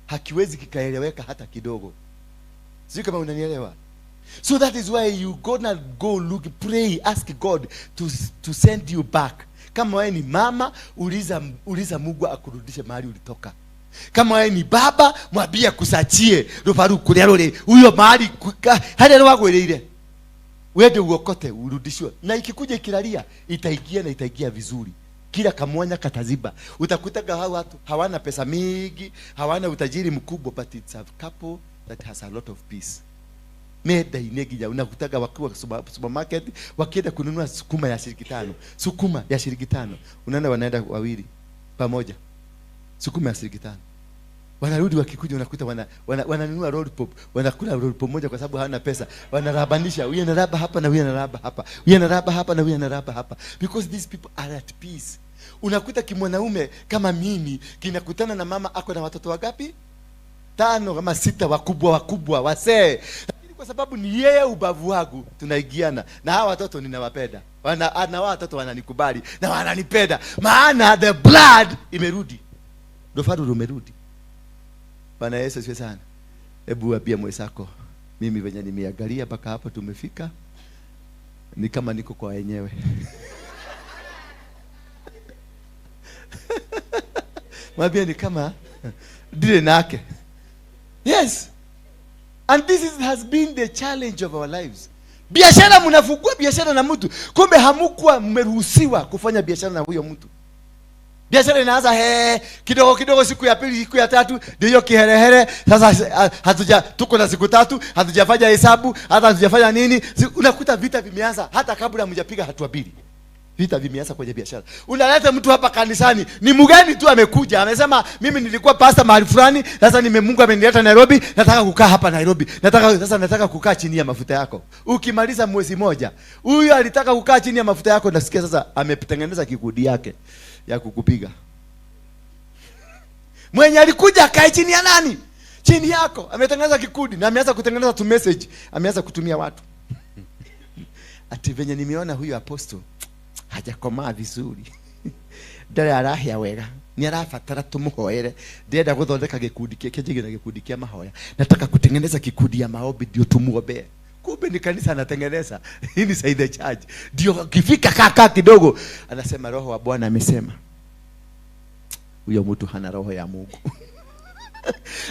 Hakiwezi kikaeleweka hata kidogo. Sio kama unanielewa. So that is why you gonna go look, pray, ask God to send you back. Kama wewe ni mama, uliza Mungu akurudishe mahali ulitoka. Kama wewe ni baba, mwambie kusachie rufaru kulelole huyo mahali hadi wagwereire. Wewe uokote urudishwe. Na ikikuja ikilalia itaigia vizuri. Kila kamwanya kataziba. Utakuta hao watu hawana pesa mingi, hawana utajiri mkubwa, but it's a couple that has a lot of peace. Meda inegija unakutaga wakiwa supermarket wakienda kununua sukuma ya shilingi 5. Unaenda wanaenda wawili pamoja. Sukuma ya shilingi 5. Wanarudi wakikuja unakuta wananunua roll pop, wanakula roll pop moja kwa sababu hawana pesa. Wanarabanisha, huyu anaraba hapa na huyu anaraba hapa. Huyu anaraba hapa na huyu anaraba hapa. Because these people are at peace. Unakuta kimwanaume kama mimi kinakutana na mama ako na watoto wangapi? 5 kama 6 wakubwa wasee. Kwa sababu ni yeye ubavu wangu tunaigiana. Na hawa watoto ninawapenda. Na watoto wananikubali na wananipenda. Maana the blood imerudi. Dofaru umerudi. Bwana Yesu asifiwe sana. Hebu waambie mwenzako, mimi venye nimeangalia mpaka hapa tumefika ni kama niko kwa wenyewe. Mwambie ni kama dire nake. Yes. And this has been the challenge of our lives. Biashara mnafungua biashara na mtu, kumbe hamkuwa mmeruhusiwa kufanya biashara na huyo mtu. Biashara inaanza kidogo kidogo, siku ya pili, siku ya tatu ndio hiyo kiherehere. Sasa tuko na siku 3, hatujafanya hesabu, hata hatujafanya nini. Unakuta vita vimeanza hata kabla hamjapiga hatua mbili. Vita vimeanza kwenye biashara. Unaleta mtu hapa kanisani, ni mgeni tu amekuja, amesema mimi nilikuwa pastor mahali fulani, sasa Mungu amenileta Nairobi, nataka kukaa hapa Nairobi. Nataka kukaa chini ya mafuta yako. Ukimaliza mwezi moja, huyu alitaka kukaa chini ya mafuta yako, nasikia sasa ametengeneza kikundi yake ya kukupiga. Mwenye alikuja akae chini ya nani? Chini yako. Ametengeneza kikundi na ameanza kutengeneza tu message, ameanza kutumia watu. Ati venye nimeona huyu apostle hajakomaa vizuri. Ndare arahia wega. Ni arafatara tumuhoere. Ndenda guthondeka gikundi kike na gikundi kia mahoya. Nataka kutengeneza kikundi ya maombi ndio tumuombe. Kumbe ni kanisa anatengeneza. Hii ni side charge. Ndio kifika kaka kidogo anasema roho wa Bwana amesema. Huyo mtu hana roho ya Mungu.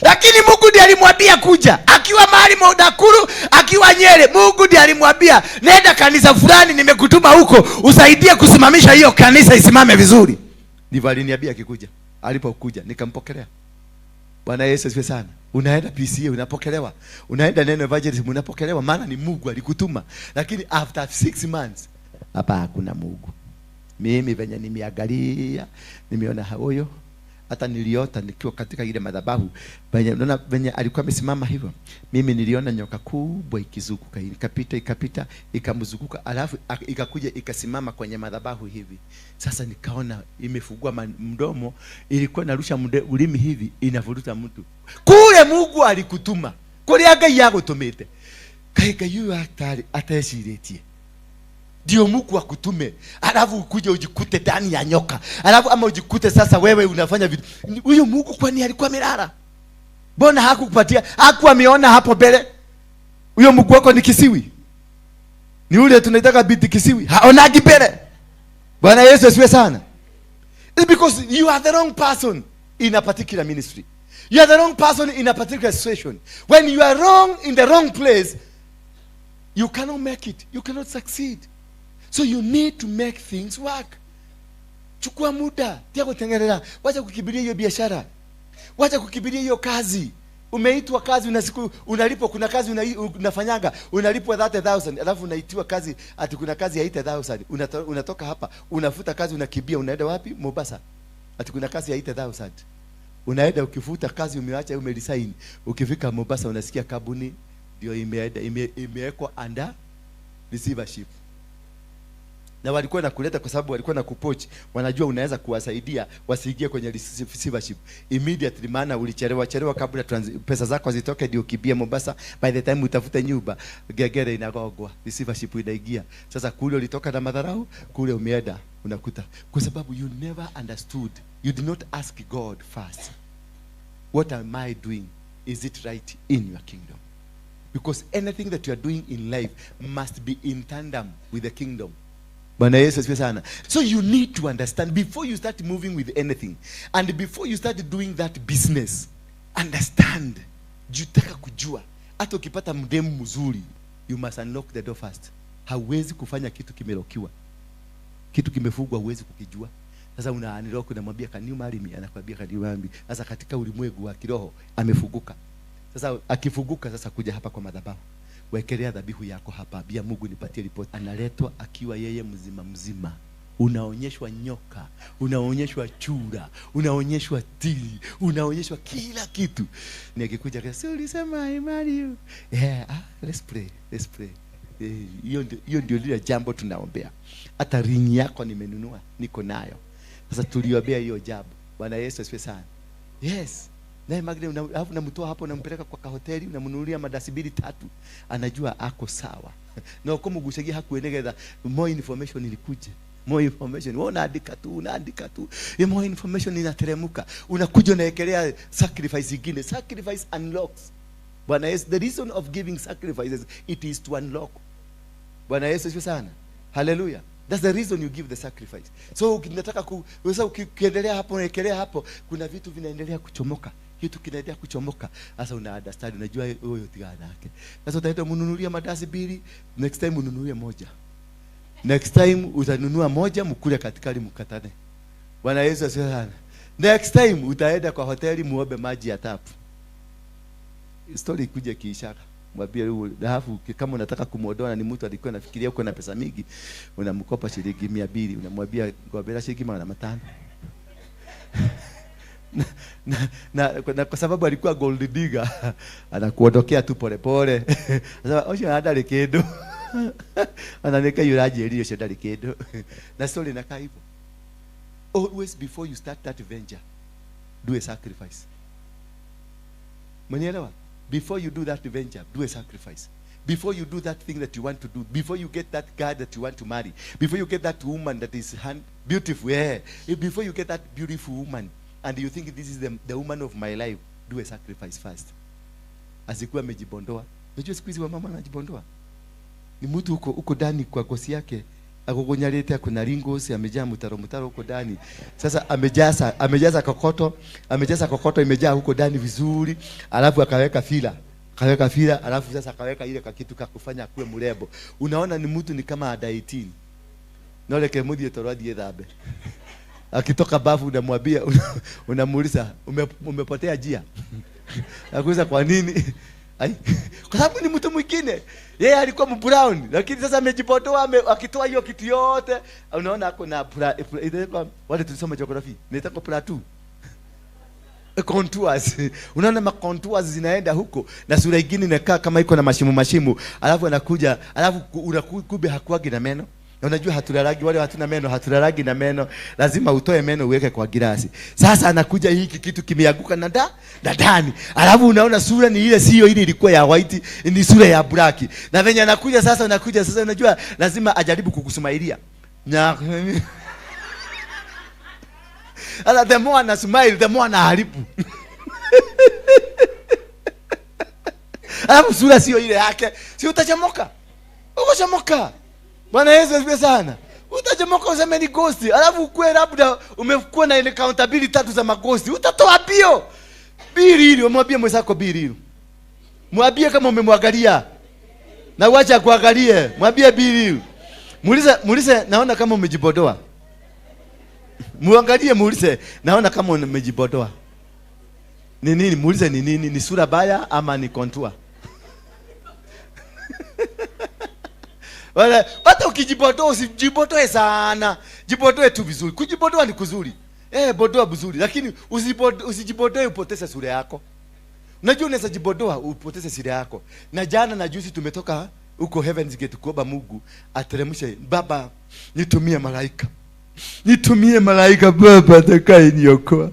Lakini Mungu ndiye alimwambia kuja. Akiwa mahali Modakuru, akiwa Nyere, Mungu ndiye alimwambia, nenda kanisa fulani nimekutuma huko, usaidie kusimamisha hiyo kanisa isimame vizuri. Ndivyo aliniambia akikuja. Alipokuja nikampokelea. Bwana Yesu asifiwe sana. Unaenda PCA unapokelewa. Unaenda Neno Evangelism unapokelewa, maana ni Mungu alikutuma. Lakini after 6 months hapa hakuna Mungu. Mimi venye nimeangalia, nimeona huyo. Hata niliota nikiwa katika ile madhabahu, venye alikuwa amesimama hivyo. Mimi niliona nyoka kubwa ikizunguka, ikapita ikamzunguka, alafu ikakuja ikasimama kwenye madhabahu hivi. Sasa nikaona imefungua mdomo, ilikuwa narusha ulimi hivi, inavuruta mtu. Kule Mungu alikutuma. Kule Ngai yagutumite. Kaika yu atashiritie. Ndio Mungu akutume. Alafu ukuje ujikute ndani ya nyoka. Alafu ama ujikute sasa wewe unafanya vitu. Huyo Mungu kwani alikuwa amelala? Mbona hakukupatia? Hakuwa ameona hapo mbele? Huyo Mungu wako ni kisiwi. Ni ule tunaitaka biti kisiwi. Haonagi mbele. Bwana Yesu asifiwe sana. It's because you are the wrong person in a particular ministry. You are the wrong person in a particular situation. When you are wrong in the wrong place, you cannot make it. You cannot succeed. So you need to make things work. Chukua muda, tia kutengeneza. Wacha kukibiria hiyo biashara. Wacha kukibiria hiyo kazi. Umeitwa kazi, una siku unalipwa, kuna kazi unafanyaga, unalipwa 30,000, alafu unaitiwa kazi ati kuna kazi ya 80,000. Unatoka hapa, unafuta kazi, unakimbia, unaenda wapi? Mombasa. Ati kuna kazi ya 80,000. Unaenda ukifuta kazi, umeacha umeresign. Ukifika Mombasa unasikia kabuni ndio imewekwa under receivership. Na walikuwa na kuleta kwa sababu walikuwa na kupoach. Wanajua unaweza kuwasaidia wasiingie kwenye receivership immediately, maana ulichelewa kabla pesa zako zitoke ndio kibia Mombasa. By the time utafuta nyumba, gegere inagogwa, receivership inaingia. Sasa kule ulitoka na madharau, kule umeenda unakuta. Kwa sababu you never understood. You did not ask God first. What am I doing? Is it right in your kingdom? Because anything that you are doing in life must be in tandem with the kingdom. Bwana Yesu asifiwe sana. So you need to understand before you start moving with anything, and before you start doing that business, understand. Jutaka kujua. Hata ukipata mdemu mzuri, you must unlock the door first. Hauwezi kufanya kitu kimelokiwa. Kitu kimefungwa huwezi kukijua. Sasa unaniloko unamwambia can you marry me? Anakuambia can you marry me? Sasa katika ulimwengu wa kiroho amefunguka. Sasa akifunguka sasa kuja hapa kwa madhabahu. Wekelea dhabihu yako hapa, bia Mungu nipatie report. Analetwa akiwa yeye mzima. Unaonyeshwa nyoka, unaonyeshwa chura, unaonyeshwa tili, unaonyeshwa kila kitu. Ni akikuja kwa ulisema I marry you. Let's pray. Hiyo ndio lile jambo tunaombea. Hata ring yako nimenunua, niko nayo. Sasa tuliombea hiyo jambo. Bwana Yesu asifiwe sana. Yes. Na Magdalene unamtoa hapo, unampeleka kwa kahoteli, unamnunulia madasibiri 3. Anajua ako sawa. Na ukomo gushagia hakuenegeza more information ilikuja. More information. Wewe unaandika tu. More information inateremka. Unakuja unaekelea sacrifice nyingine. Sacrifice unlocks. Bwana Yesu, the reason of giving sacrifices, it is to unlock. Bwana Yesu asifiwe sana. Hallelujah. That's the reason you give the sacrifice. So unataka ukiendelea hapo, unaekelea hapo, kuna vitu vinaendelea kuchomoka. kitu kinaendelea kuchomoka. Sasa una understand, unajua huyo tigana yake. Sasa utaenda mnunulia madasi mbili, next time ununulie moja. Next time utanunua moja, mkule katikati mkatane. Bwana Yesu asifiwe sana. Next time utaenda kwa hoteli muombe maji ya tapu. Story ikuje kiishaka. Mwambie huyu alafu kama unataka kumuondoa ni mtu alikuwa anafikiria uko na pesa mingi, unamkopa shilingi 200, unamwambia ngobera shilingi 500. na kwa sababu alikuwa gold digger anakuondokea tu pole pole. Sasa osho hadari kido. Ananeka yuraje ile shedari kido. Na story inakaa hivyo. Always before you start that venture, do a sacrifice. Mnielewa? Before you do that venture, do a sacrifice. Before you do that thing that you want to do, before you get that guy that you want to marry, before you get that woman that is beautiful, before you get that beautiful woman, and you think this is the woman of my life, do a sacrifice first. Asikuwa amejibondoa. Unajua siku hizi wamama wanajibondoa. Ni mtu uko ndani kwa gosi yake, akogonyalete kuna ringos, amejaa mtaro huko ndani. Sasa amejaza kokoto imejaa huko ndani vizuri, alafu akaweka fila, alafu sasa akaweka ile kitu kakufanya kuwe mrembo. Unaona ni mtu ni kama ada 18. Nole kemudi toradi yedhabe. Akitoka bafu unamwambia, unamuuliza umepotea njia. Akuuliza kwa nini? Kwa sababu ni mtu mwingine. Yeye alikuwa mbrown, lakini sasa amejipotoa, akitoa hiyo kitu yote. Unaona ako na wale tulisoma geography. Nitako plateau. Contours. Unaona ma contours zinaenda huko na sura nyingine inakaa kama iko na mashimu. Alafu anakuja, alafu unakube hakuagi na meno. Na unajua hatulalagi wale hatuna meno, hatulalagi na meno. Lazima utoe meno uweke kwa gilasi. Sasa anakuja hiki kitu kimeanguka na ndani. Alafu unaona sura ni ile sio ile ilikuwa ya white, ni sura ya black. Na venye anakuja sasa unajua lazima ajaribu kukusmailia. Ala the more ana smile, the more anaharibu. Alafu sura sio ile yake. Si utachamoka. Ukochamoka. Bwana Yesu asifiwe sana. Utajamoka useme ni ghost. Alafu ukue labda umekuwa na accountability 3 za maghost. Utatoa bio. Bili, umwambie mwenzako bili. Mwambie kama umemwangalia. Na uache kuangalie. Mwambie bili. Muulize naona kama umejibodoa. Muangalie muulize naona kama umejibodoa. Ni nini? Muulize ni nini? Ni sura baya ama ni contour? Wala hata ukijibodoa usijibodoe sana. Jibodoe tu vizuri. Kujibodoa ni kuzuri. Bodoa vizuri, lakini usijibodoe upoteze sura yako. Unajua unaweza jibodoa upoteze sura yako. Na jana na juzi tumetoka huko Heaven's Gate kuomba Mungu ateremshe, Baba nitumie malaika Baba atakaye niokoa.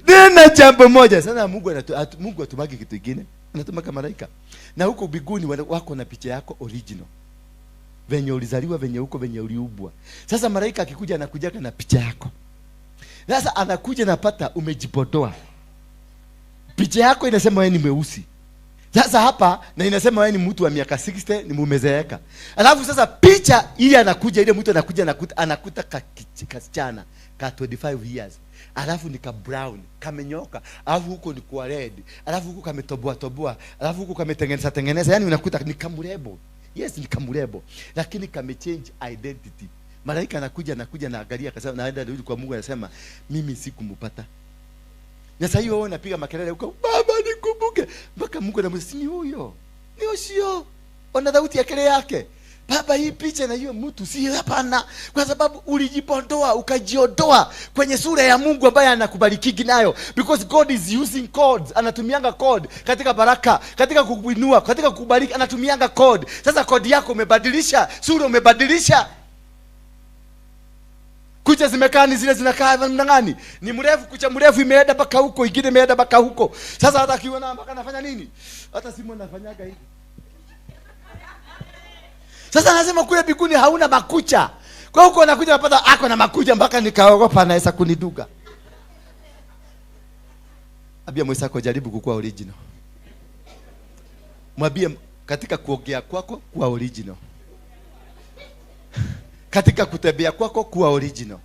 Tena jambo moja sana, Mungu atumaki kitu kingine, anatumaka malaika. Na huko biguni wako na picha yako original. Venye ulizaliwa, venye huko, venye uliubwa. Sasa malaika akikuja anakuja na picha yako. Sasa anakuja napata umejipotoa. Picha yako inasema wewe ni mweusi. Sasa hapa na inasema wewe ni mtu wa miaka 60, ni mumezeeka. Alafu sasa picha ile anakuja, ile mtu anakuta kasichana ka 25 years. Alafu ni ka brown, kamenyoka, alafu huko ni kwa red, alafu huko kametoboa, alafu huko kametengeneza, yani unakuta ni kamurebo. Yes, ni kamurebo, lakini kamechange identity. Malaika anakuja na angalia akasema naenda kwa Mungu anasema mimi sikumpata. Na sasa hiyo unapiga makelele huko, Baba nikumbuke. Mpaka Mungu anamwambia ni huyo. Ni sio. Ona sauti ya kelele yake. Baba, hii picha na hiyo mtu si hapana, kwa sababu ulijipondoa ukajiondoa kwenye sura ya Mungu ambaye anakubariki nayo, because God is using codes. Anatumianga code katika baraka, katika kukuinua, katika kukubariki, anatumianga code. Sasa code yako umebadilisha, sura umebadilisha. Kucha zimekaa ni zile zinakaa namna gani? Ni mrefu, kucha mrefu imeenda mpaka huko, ingine imeenda mpaka huko. Sasa hata kiona mpaka anafanya nini? Hata simu anafanyaga hivi. Sasa anasema kule biguni hauna makucha. Kwa huko anakuja napata ako na makucha mpaka nikaogopa anaweza kuniduga. Abia mwenzako jaribu kukuwa original. Mwambie katika kuongea kwako kuwa original. Katika kutembea kwako kuwa original.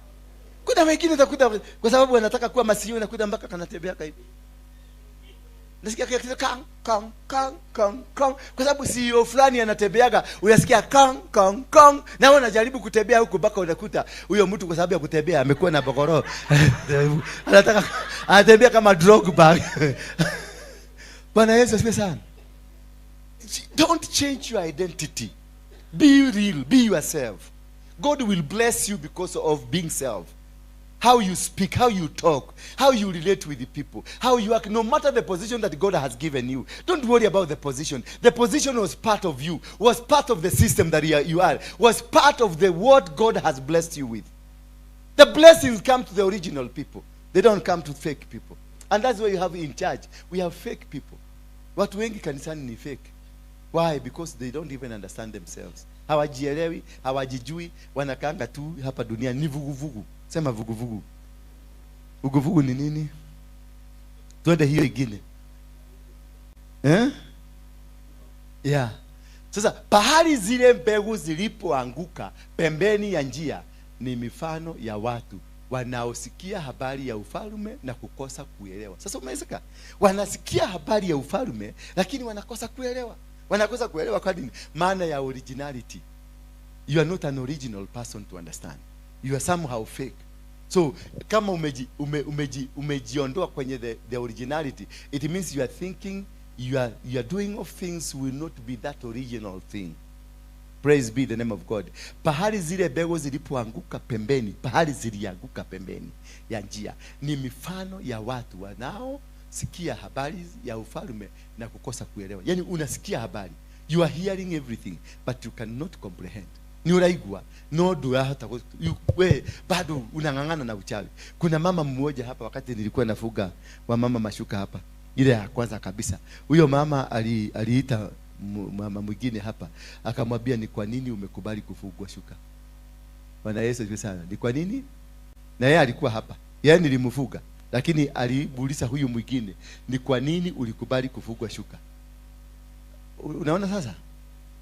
Kuna wengine utakuta kwa sababu anataka kuwa masiyo na kuda mpaka kanatembea hivi. Nasikia kitu kang kang kang kang kang, kwa sababu CEO fulani anatembeaga, unasikia kang kang kang, na wewe unajaribu kutembea huko mpaka unakuta huyo mtu kwa sababu ya kutembea amekuwa na bokoro anataka anatembea kama drug bag. Bwana Yesu asifiwe sana. Don't change your identity. Be real, be yourself. God will bless you because of being self. How you speak, how you talk, how you relate with the people, how you act, no matter the position that God has given you. Don't worry about the position. The position was part of you, was part of the system that you are, was part of the what God has blessed you with. The blessings come to the original people. They don't come to fake people. And that's why you have in charge. We have fake people. Waruinge kanisani ni fake. Why? Because they don't even understand themselves. Hawajielewi, hawajijui, wanakaanga tu hapa dunia ni vuguvugu. Sema vuguvugu. Vuguvugu ni nini? Tuende hiyo ingine. Yeah. Sasa pahali zile mbegu zilipoanguka pembeni ya njia ni mifano ya watu wanaosikia habari ya ufalme na kukosa kuelewa. Sasa umesika, wanasikia habari ya ufalme lakini wanakosa kuelewa. Wanakosa kuelewa kwa nini? Maana ya originality. You are not an original person to understand. You are somehow fake. So kama umejiondoa kwenye the originality, it means you are thinking, you are doing of things will not be that original thing. Praise be the name of God. Pahali zile mbegu zilipoanguka pembeni, pahali zilianguka pembeni ya njia ni mifano ya watu wanao sikia habari ya ufalme na kukosa kuelewa. Yani unasikia habari, you are hearing everything but you cannot comprehend. Ni uraigwa no dura hata we bado unangangana na uchawi. Kuna mama mmoja hapa wakati nilikuwa nafuga wa mama mashuka hapa, ile ya kwanza kabisa, huyo mama aliita mama mwingine hapa akamwambia, ni kwa nini umekubali kufugwa shuka? Bwana Yesu asifiwe sana. Ni kwa nini? Na yeye alikuwa hapa, yeye nilimfuga, lakini alibuliza huyu mwingine, ni kwa nini ulikubali kufugwa shuka? Unaona sasa,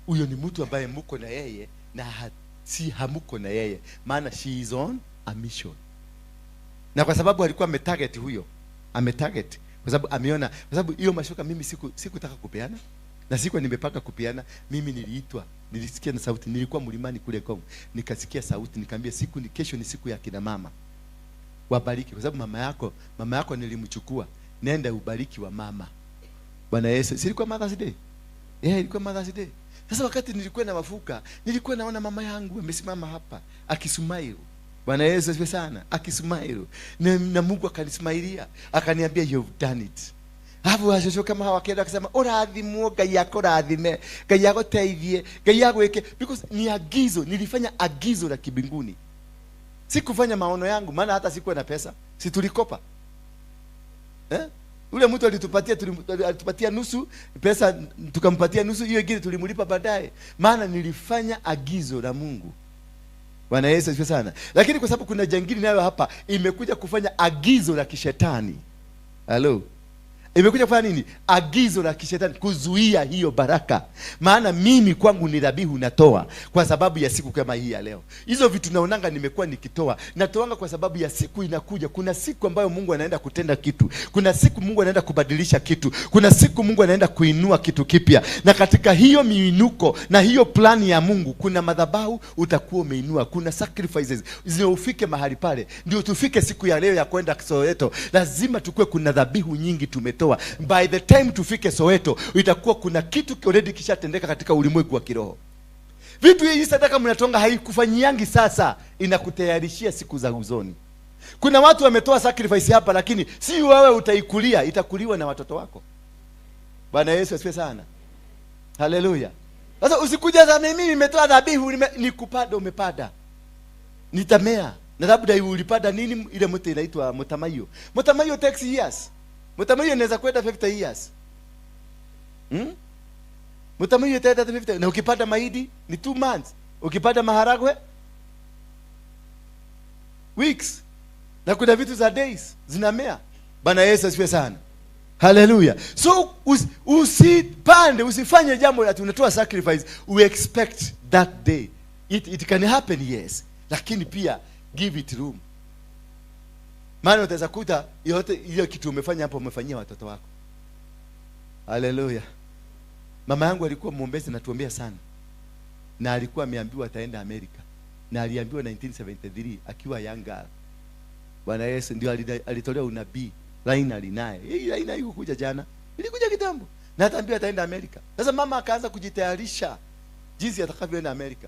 huyo ni mtu ambaye mko na yeye na si hamuko na yeye, maana she is on a mission. Na kwa sababu alikuwa ametarget, huyo ametarget kwa sababu ameona, kwa sababu hiyo mashuka mimi sikutaka kupeana na siku nimepaka kupeana. Mimi niliitwa, nilisikia na sauti, nilikuwa mlimani kule Kongo, nikasikia sauti, nikamwambia kesho ni siku ya kina mama, wabariki, kwa sababu mama yako nilimchukua, nenda ubariki wa mama. Bwana Yesu, silikuwa Mother's Day? Ilikuwa Mother's Day. Sasa wakati nilikuwa na mafuka, nilikuwa naona mama yangu amesimama hapa akismile. Bwana Yesu asifiwe sana, akismile. Na Mungu akanismailia, akaniambia you've done it. Hapo washo kama hawakenda akisema urathimwo, Ngai yako rathime, Ngai yako teithie, Ngai yako weke, because ni agizo, nilifanya agizo la kibinguni. Sikufanya maono yangu, maana hata sikuwa na pesa. Si tulikopa? Ule mtu alitupatia nusu pesa, tukampatia nusu, hiyo ingine tulimlipa baadaye, maana nilifanya agizo la Mungu. Bwana Yesu asifiwe sana. Lakini kwa sababu kuna jangili nayo hapa imekuja kufanya agizo la kishetani. Hello. Imekuja kufanya nini? Agizo la kishetani, kuzuia hiyo baraka. Maana mimi kwangu ni dhabihu natoa kwa sababu ya siku kama hii ya leo. Hizo vitu naonanga nimekuwa nikitoa, natoanga kwa sababu ya siku inakuja. Kuna siku ambayo Mungu anaenda kutenda kitu. Kuna siku Mungu anaenda kubadilisha kitu. Kuna siku Mungu anaenda kuinua kitu kipya. Na katika hiyo miinuko na hiyo plani ya Mungu, kuna madhabahu utakuwa umeinua. Kuna sacrifices ufike mahali pale. Ndio tufike siku ya leo ya kwenda Soweto, lazima tukue kuna dhabihu nyingi tumetoa. By the time tufike Soweto, itakuwa kuna kitu already kishatendeka katika ulimwengu wa kiroho. Vitu hii sadaka mnatonga haikufanyiangi sasa, inakutayarishia siku za uzoni. Kuna watu wametoa sacrifice hapa, lakini si wewe utaikulia, itakuliwa na watoto wako. Bwana Yesu asifiwe sana. Haleluya. Sasa usikuja za mimi nimetoa dhabihu, nikupada umepada. Nitamea. Na labda ulipanda nini? Ile mti inaitwa mtamayo. Mtamayo takes years. Mtamayo inaweza kwenda 50 years. Mtamayo itaenda 50. Na ukipanda mahindi ni 2 months. Ukipanda maharagwe weeks. Na kuna vitu za days zinamea. Bwana Yesu asifiwe sana. Hallelujah. So usipande, usifanye jambo la tunatoa sacrifice we expect that day. It can happen, yes. Lakini pia give it room. Maana utaweza kuta yote hiyo kitu umefanya hapo umefanyia watoto wako. Haleluya. Mama yangu alikuwa mwombezi na tuombea sana, na alikuwa ameambiwa ataenda Amerika, na aliambiwa 1973 akiwa yanga. Bwana Yesu ndio alitolea unabii. Laina linaye hii laina iko kuja jana, ilikuja kitambo, na ataambiwa ataenda Amerika. Sasa mama akaanza kujitayarisha jinsi atakavyoenda Amerika,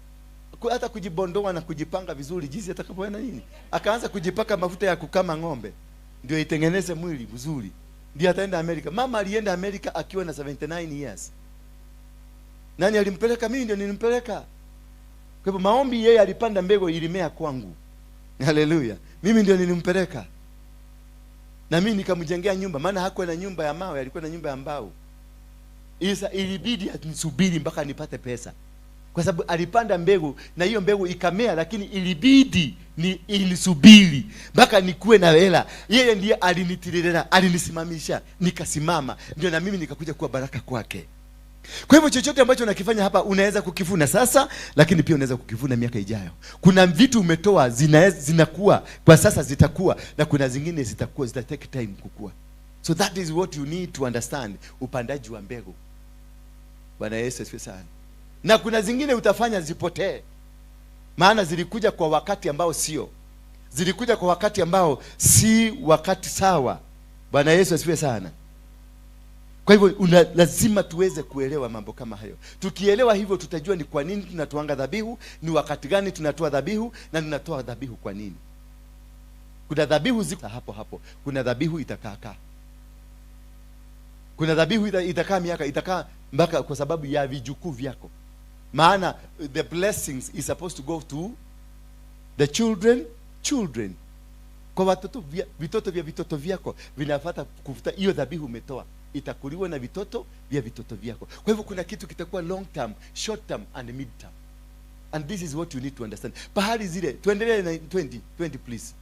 hata kujibondoa na kujipanga vizuri jinsi atakapoenda nini. Akaanza kujipaka mafuta ya kukama ng'ombe ndio itengeneze mwili mzuri, ndio ataenda Amerika. Mama alienda Amerika akiwa na 79 years. Nani alimpeleka? Mimi ndio nilimpeleka. Kwa hivyo maombi, yeye alipanda mbegu ilimea kwangu. Haleluya. Mimi ndio nilimpeleka, na mimi nikamjengea nyumba, maana hakuwa na nyumba ya mawe, alikuwa na nyumba ya mbao. Ilibidi anisubiri mpaka nipate pesa, kwa sababu alipanda mbegu na hiyo mbegu ikamea, lakini ilibidi inisubiri mpaka nikuwe na hela. Yeye ndiye alinitiririra, alinisimamisha, nikasimama, ndio na mimi nikakuja kuwa baraka kwake. Kwa hivyo chochote ambacho unakifanya hapa unaweza kukivuna sasa, lakini pia unaweza kukivuna miaka ijayo. Kuna vitu umetoa zinakuwa kwa sasa, zitakuwa, na kuna zingine zitakuwa, zita take time kukua. So that is what you need to understand, upandaji wa mbegu. Bwana Yesu asifiwe sana. Na kuna zingine utafanya zipotee, maana zilikuja kwa wakati ambao sio, zilikuja kwa wakati ambao si wakati sawa. Bwana Yesu asifiwe sana. Kwa hivyo lazima tuweze kuelewa mambo kama hayo. Tukielewa hivyo, tutajua ni kwa nini tunatoanga dhabihu, ni wakati gani tunatoa dhabihu, na tunatoa dhabihu kwa nini. Kuna dhabihu ziko hapo hapo, kuna dhabihu itakaa, kuna dhabihu itakaa miaka, itakaa mpaka kwa sababu ya vijukuu vyako. Maana the blessings is supposed to go to the children. Kwa watoto, vitoto vya vitoto vyako vinafuata kufuta hiyo dhabihu umetoa, itakuliwa na vitoto vya vitoto vyako. Kwa hivyo kuna kitu kitakuwa long term, short term and mid term. And this is what you need to understand. Pahali zile, tuendelee na 20 please.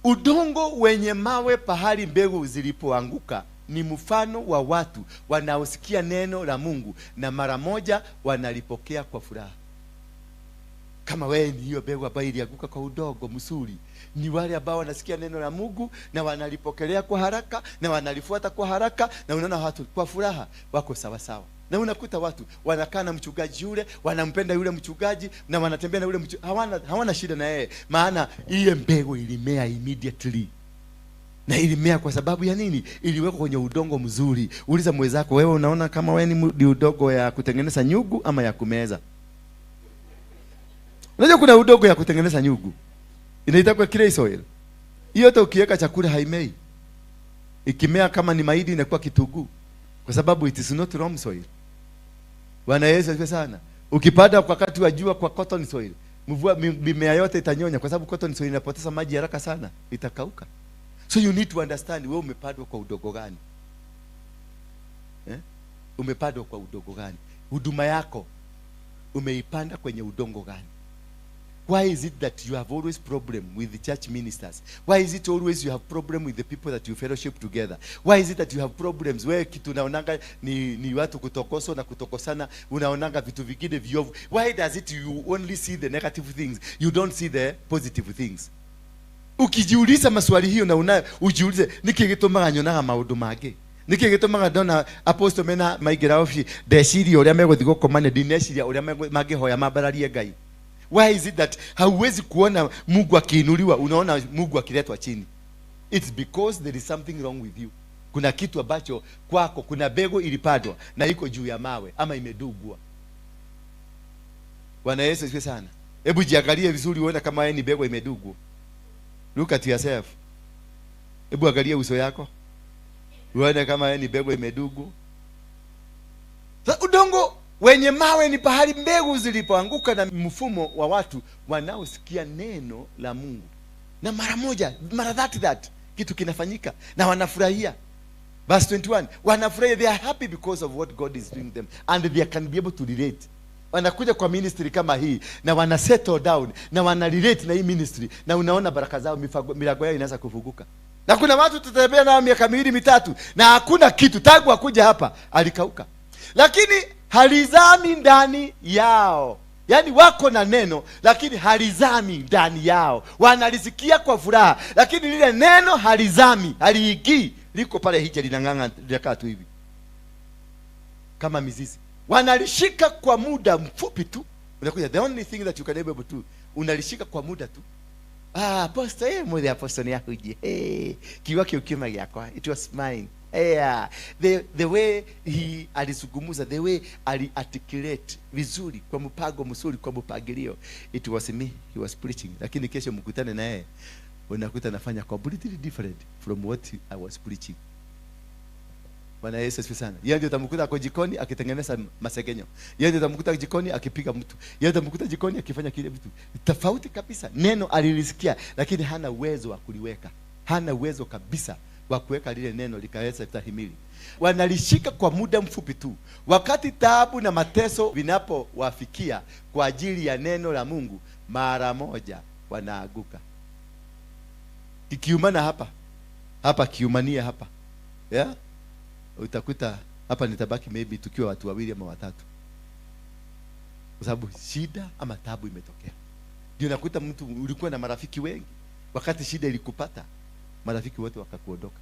Udongo wenye mawe pahali mbegu zilipoanguka ni mfano wa watu wanaosikia neno la Mungu na mara moja wanalipokea kwa furaha. Kama wewe ni hiyo mbegu ambayo ilianguka kwa udongo mzuri, ni wale ambao wanasikia neno la Mungu na wanalipokelea kwa haraka na wanalifuata kwa haraka, na unaona watu kwa furaha wako sawa sawa. Na unakuta watu wanakaa na mchungaji yule, wanampenda yule mchungaji na wanatembea na yule hawana shida na yeye, maana ile mbegu ilimea immediately. Na ilimea kwa sababu ya nini? Iliwekwa kwenye udongo mzuri. Uliza mwenzako, wewe unaona kama wewe ni udongo ya kutengeneza nyugu ama ya kumeza? Unajua kuna udongo ya kutengeneza nyugu, inaitwa clay soil. Hiyo hata ukiweka chakula haimei. Ikimea kama ni mahindi inakuwa kitunguu, kwa sababu it is not loam soil. Bwana Yesu asifiwe sana. Ukipanda kwa wakati wa jua kwa cotton soil, mvua mimea yote itanyonya, kwa sababu cotton soil inapoteza maji haraka sana, itakauka. So you need to understand, wewe umepandwa kwa udongo gani? Umepandwa kwa udongo gani? Huduma yako umeipanda kwenye udongo gani? Why is it that you have always problem with the church ministers? Why is it always you have problem with the people that you fellowship together? Why is it that you have problems where kitu unaonanga ni watu kutokoso na kutokosana, unaonanga vitu vingine viovu? Why does it you only see the negative things, you don't see the positive things? Ukijiuliza maswali hiyo na ujiulize, niki gitumaga nyonaga maundu mage, niki gitumaga ndona apostle mena maigira ofi ndeciria uria meguthi gukomane, ndineciria uria magihoya mambararie Ngai. Why is it that hauwezi kuona Mungu akiinuliwa, unaona Mungu akiletwa chini? It's because there is something wrong with you. Kuna kitu ambacho kwako, kuna mbegu ilipandwa na iko juu ya mawe ama imedugwa. Bwana Yesu asifiwe sana. Hebu jiangalie vizuri uone kama wewe ni mbegu imedugwa. Look at yourself. Hebu angalia uso yako, uone kama wewe ni mbegu imedugwa. Udongo wenye mawe ni pahali mbegu zilipoanguka na mfumo wa watu wanaosikia neno la Mungu, na mara that kitu kinafanyika na wanafurahia. Verse 21, wanafurahia, they are happy because of what God is doing them, and they can be able to relate. Wanakuja kwa ministry kama hii na wana settle down na wana relate na hii ministry, na unaona baraka zao, milango yao inaanza kufunguka. Na kuna watu tutatembea nao miaka 2-3 na hakuna kitu, tangu akuja hapa alikauka, lakini halizami ndani yao. Yaani wako na neno lakini halizami ndani yao. Wanalisikia kwa furaha lakini lile neno halizami, haliingii, liko pale hija linang'ang'a linakaa tu hivi kama mizizi. Wanalishika kwa muda mfupi tu. Unakuja, the only thing that you can able to, unalishika kwa muda tu. Apostle, mwe apostle ni yakuji. Kiwake ukima yako. It was mine. The way he alizungumza, the way articulate vizuri, kwa mpango mzuri, kwa mpangilio, it was me he was preaching. Lakini kesho mkutane na yeye, unakuta anafanya completely different from what I was preaching. Bwana Yesu asifiwe sana. Yeye ndio utamkuta kwa jikoni akitengeneza masegenyo. Yeye ndio utamkuta jikoni akipiga mtu. Yeye ndio utamkuta jikoni akifanya kile vitu. Tofauti kabisa. Neno alilisikia lakini hana uwezo wa kuliweka. Hana uwezo kabisa wa kuweka lile neno likaweza kutahimili. Wanalishika kwa muda mfupi tu. Wakati taabu na mateso vinapowafikia kwa ajili ya neno la Mungu, mara moja wanaaguka. Kikiumana hapa kiumania hapa. Yeah? Utakuta hapa nitabaki maybe tukiwa watu wawili ama watatu. Kwa sababu shida ama taabu imetokea. Ndio nakuta mtu ulikuwa na marafiki wengi. Wakati shida ilikupata, marafiki wote wakakuondoka.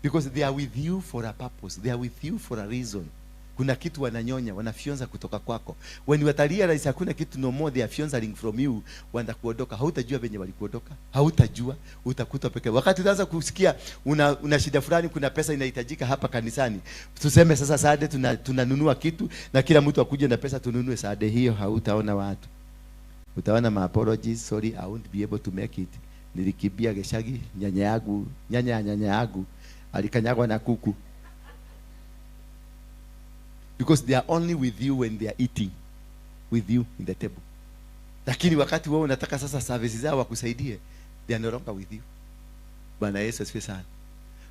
Because they are with you for a purpose. They are with you for a reason. Kuna kitu wananyonya, wanafyonza kutoka kwako. When watalia rais hakuna kitu no more, they are fionzing from you, wanakuondoka. Hautajua venye walikuondoka. Hautajua, utakuta pekee. Wakati utaanza kusikia una shida fulani, kuna pesa inahitajika hapa kanisani. Tuseme sasa Saturday tunanunua kitu na kila mtu akuje na pesa tununue Saturday hiyo, hautaona watu. Utaona my apologies, sorry I won't be able to make it. Nilikibia Geshagi, nyanya yangu alikanyagwa na kuku. Because they are only with you when they are eating with you in the table. Lakini wakati wewe unataka sasa services zao wakusaidie, they are no longer with you. Bwana Yesu asifiwe sana.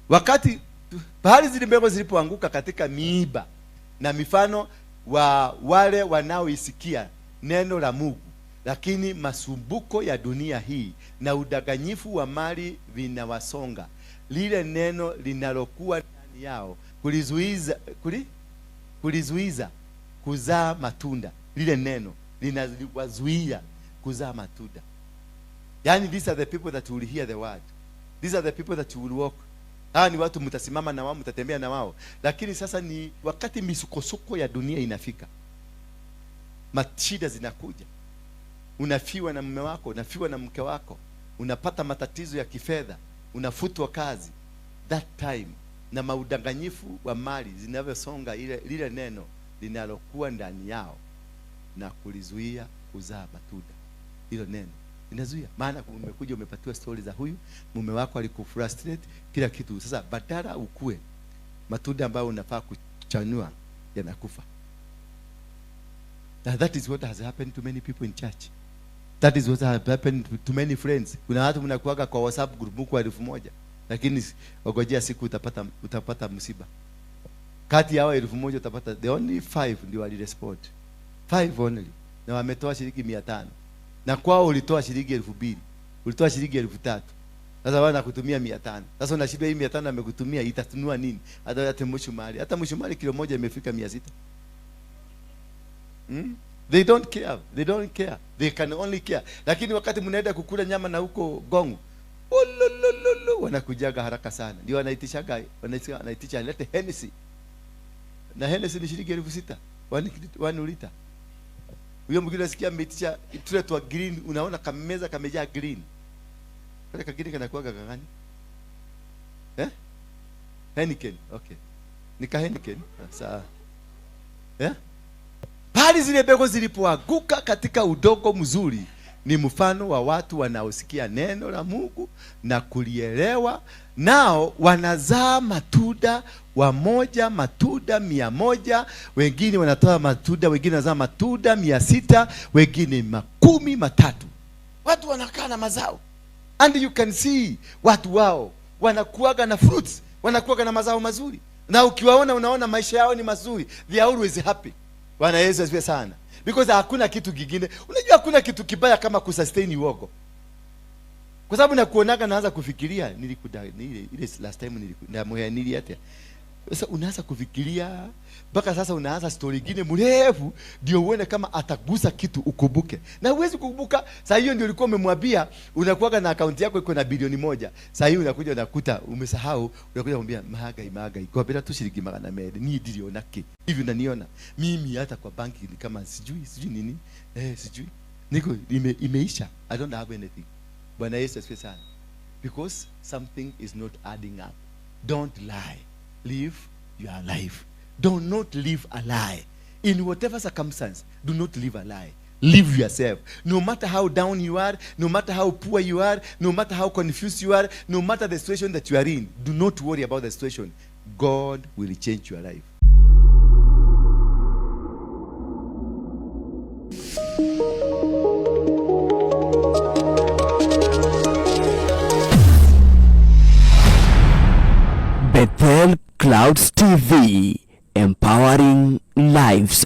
Wakati bahari zile mbegu zilipoanguka katika miiba na mifano wa wale wanaoisikia neno la Mungu, lakini masumbuko ya dunia hii na udanganyifu wa mali vinawasonga, lile neno linalokuwa ndani yao kulizuiza kuzaa matunda. Lile neno linawazuia kuzaa matunda. Yani these are the people that will hear the word. These are the people that will walk. Hawa ni watu mtasimama na wao, mtatembea na wao. Lakini sasa ni wakati misukosuko ya dunia inafika, mashida zinakuja, unafiwa na mume wako, unafiwa na mke wako, unapata matatizo ya kifedha, unafutwa kazi, that time na maudanganyifu wa mali zinavyosonga lile neno linalokuwa ndani yao na kulizuia kuzaa matunda. Hilo neno linazuia. Maana umekuja umepatiwa stories za huyu mume wako alikufrustrate kila kitu. Sasa badala ukue, matunda ambayo unafaa kuchanua yanakufa. That is what has happened to many people in church. That is what has happened to many friends. Kuna watu mnakuaga kwa WhatsApp group kwa 1000, lakini ogojea siku utapata msiba. Kati ya hao 1000 utapata the only 5 ndio walirespond. 5 only. Na wametoa shilingi 500. Na kwao ulitoa shilingi 2000. Ulitoa shilingi 3000. Sasa wana kutumia 500. Sasa unashiba hii 500 amekutumia itatunua nini? Hata mshumari. Hata mshumari kilo moja imefika 600. They don't care. They don't care. They can only care. Lakini wakati mnaenda kukula nyama na huko Gongo, wanakujaga haraka sana. Ndio wanaitisha lete Hennessy. Na Hennessy ni shilingi 6000. 1 liter. Huyo mwingine asikia ameitisha tule tu green, unaona kameza kamejaa green. Kale kagini kanakuwa gani? Heineken. Okay. Nika Heineken. Sawa. Pali zile mbegu zilipoanguka katika udongo mzuri ni mfano wa watu wanaosikia neno la Mungu na kulielewa, nao wanazaa matunda, wamoja matunda 100, wengine wanatoa matunda, wengine wanazaa matunda 600, wengine 13. Watu wanakaa na mazao. And you can see watu wao wanakuaga na fruits, wanakuaga na mazao mazuri. Na ukiwaona unaona maisha yao ni mazuri. They are always happy. Bwana Yesu asifiwe sana. Because hakuna kitu kingine. Unajua hakuna kitu kibaya kama kusustain uogo. Kwa sababu nakuonaga naanza kufikiria ile last time nilikuwa hata. Sasa unaanza kufikiria mpaka sasa unaanza story nyingine mrefu ndio uone kama atagusa kitu ukumbuke. Na huwezi kukumbuka. Sasa hiyo ndio ulikuwa umemwambia unakuwa na account yako iko na bilioni 1. Sasa hiyo unakuja unakuta umesahau, unakuja kumwambia mahagai kwa bila tu shilingi 200 ni ndio nake. Hivi unaniona? Mimi hata kwa banki ni kama sijui nini. Sijui. Niko imeisha. I don't have anything. Bwana Yesu asifiwe sana. Because something is not adding up. Don't lie. Live your life. Do not live a lie. In whatever circumstance, do not live a lie. Live yourself. No matter how down you are, no matter how poor you are, no matter how confused you are, no matter the situation that you are in, do not worry about the situation. God will change your life. Bethel Clouds TV, empowering lives.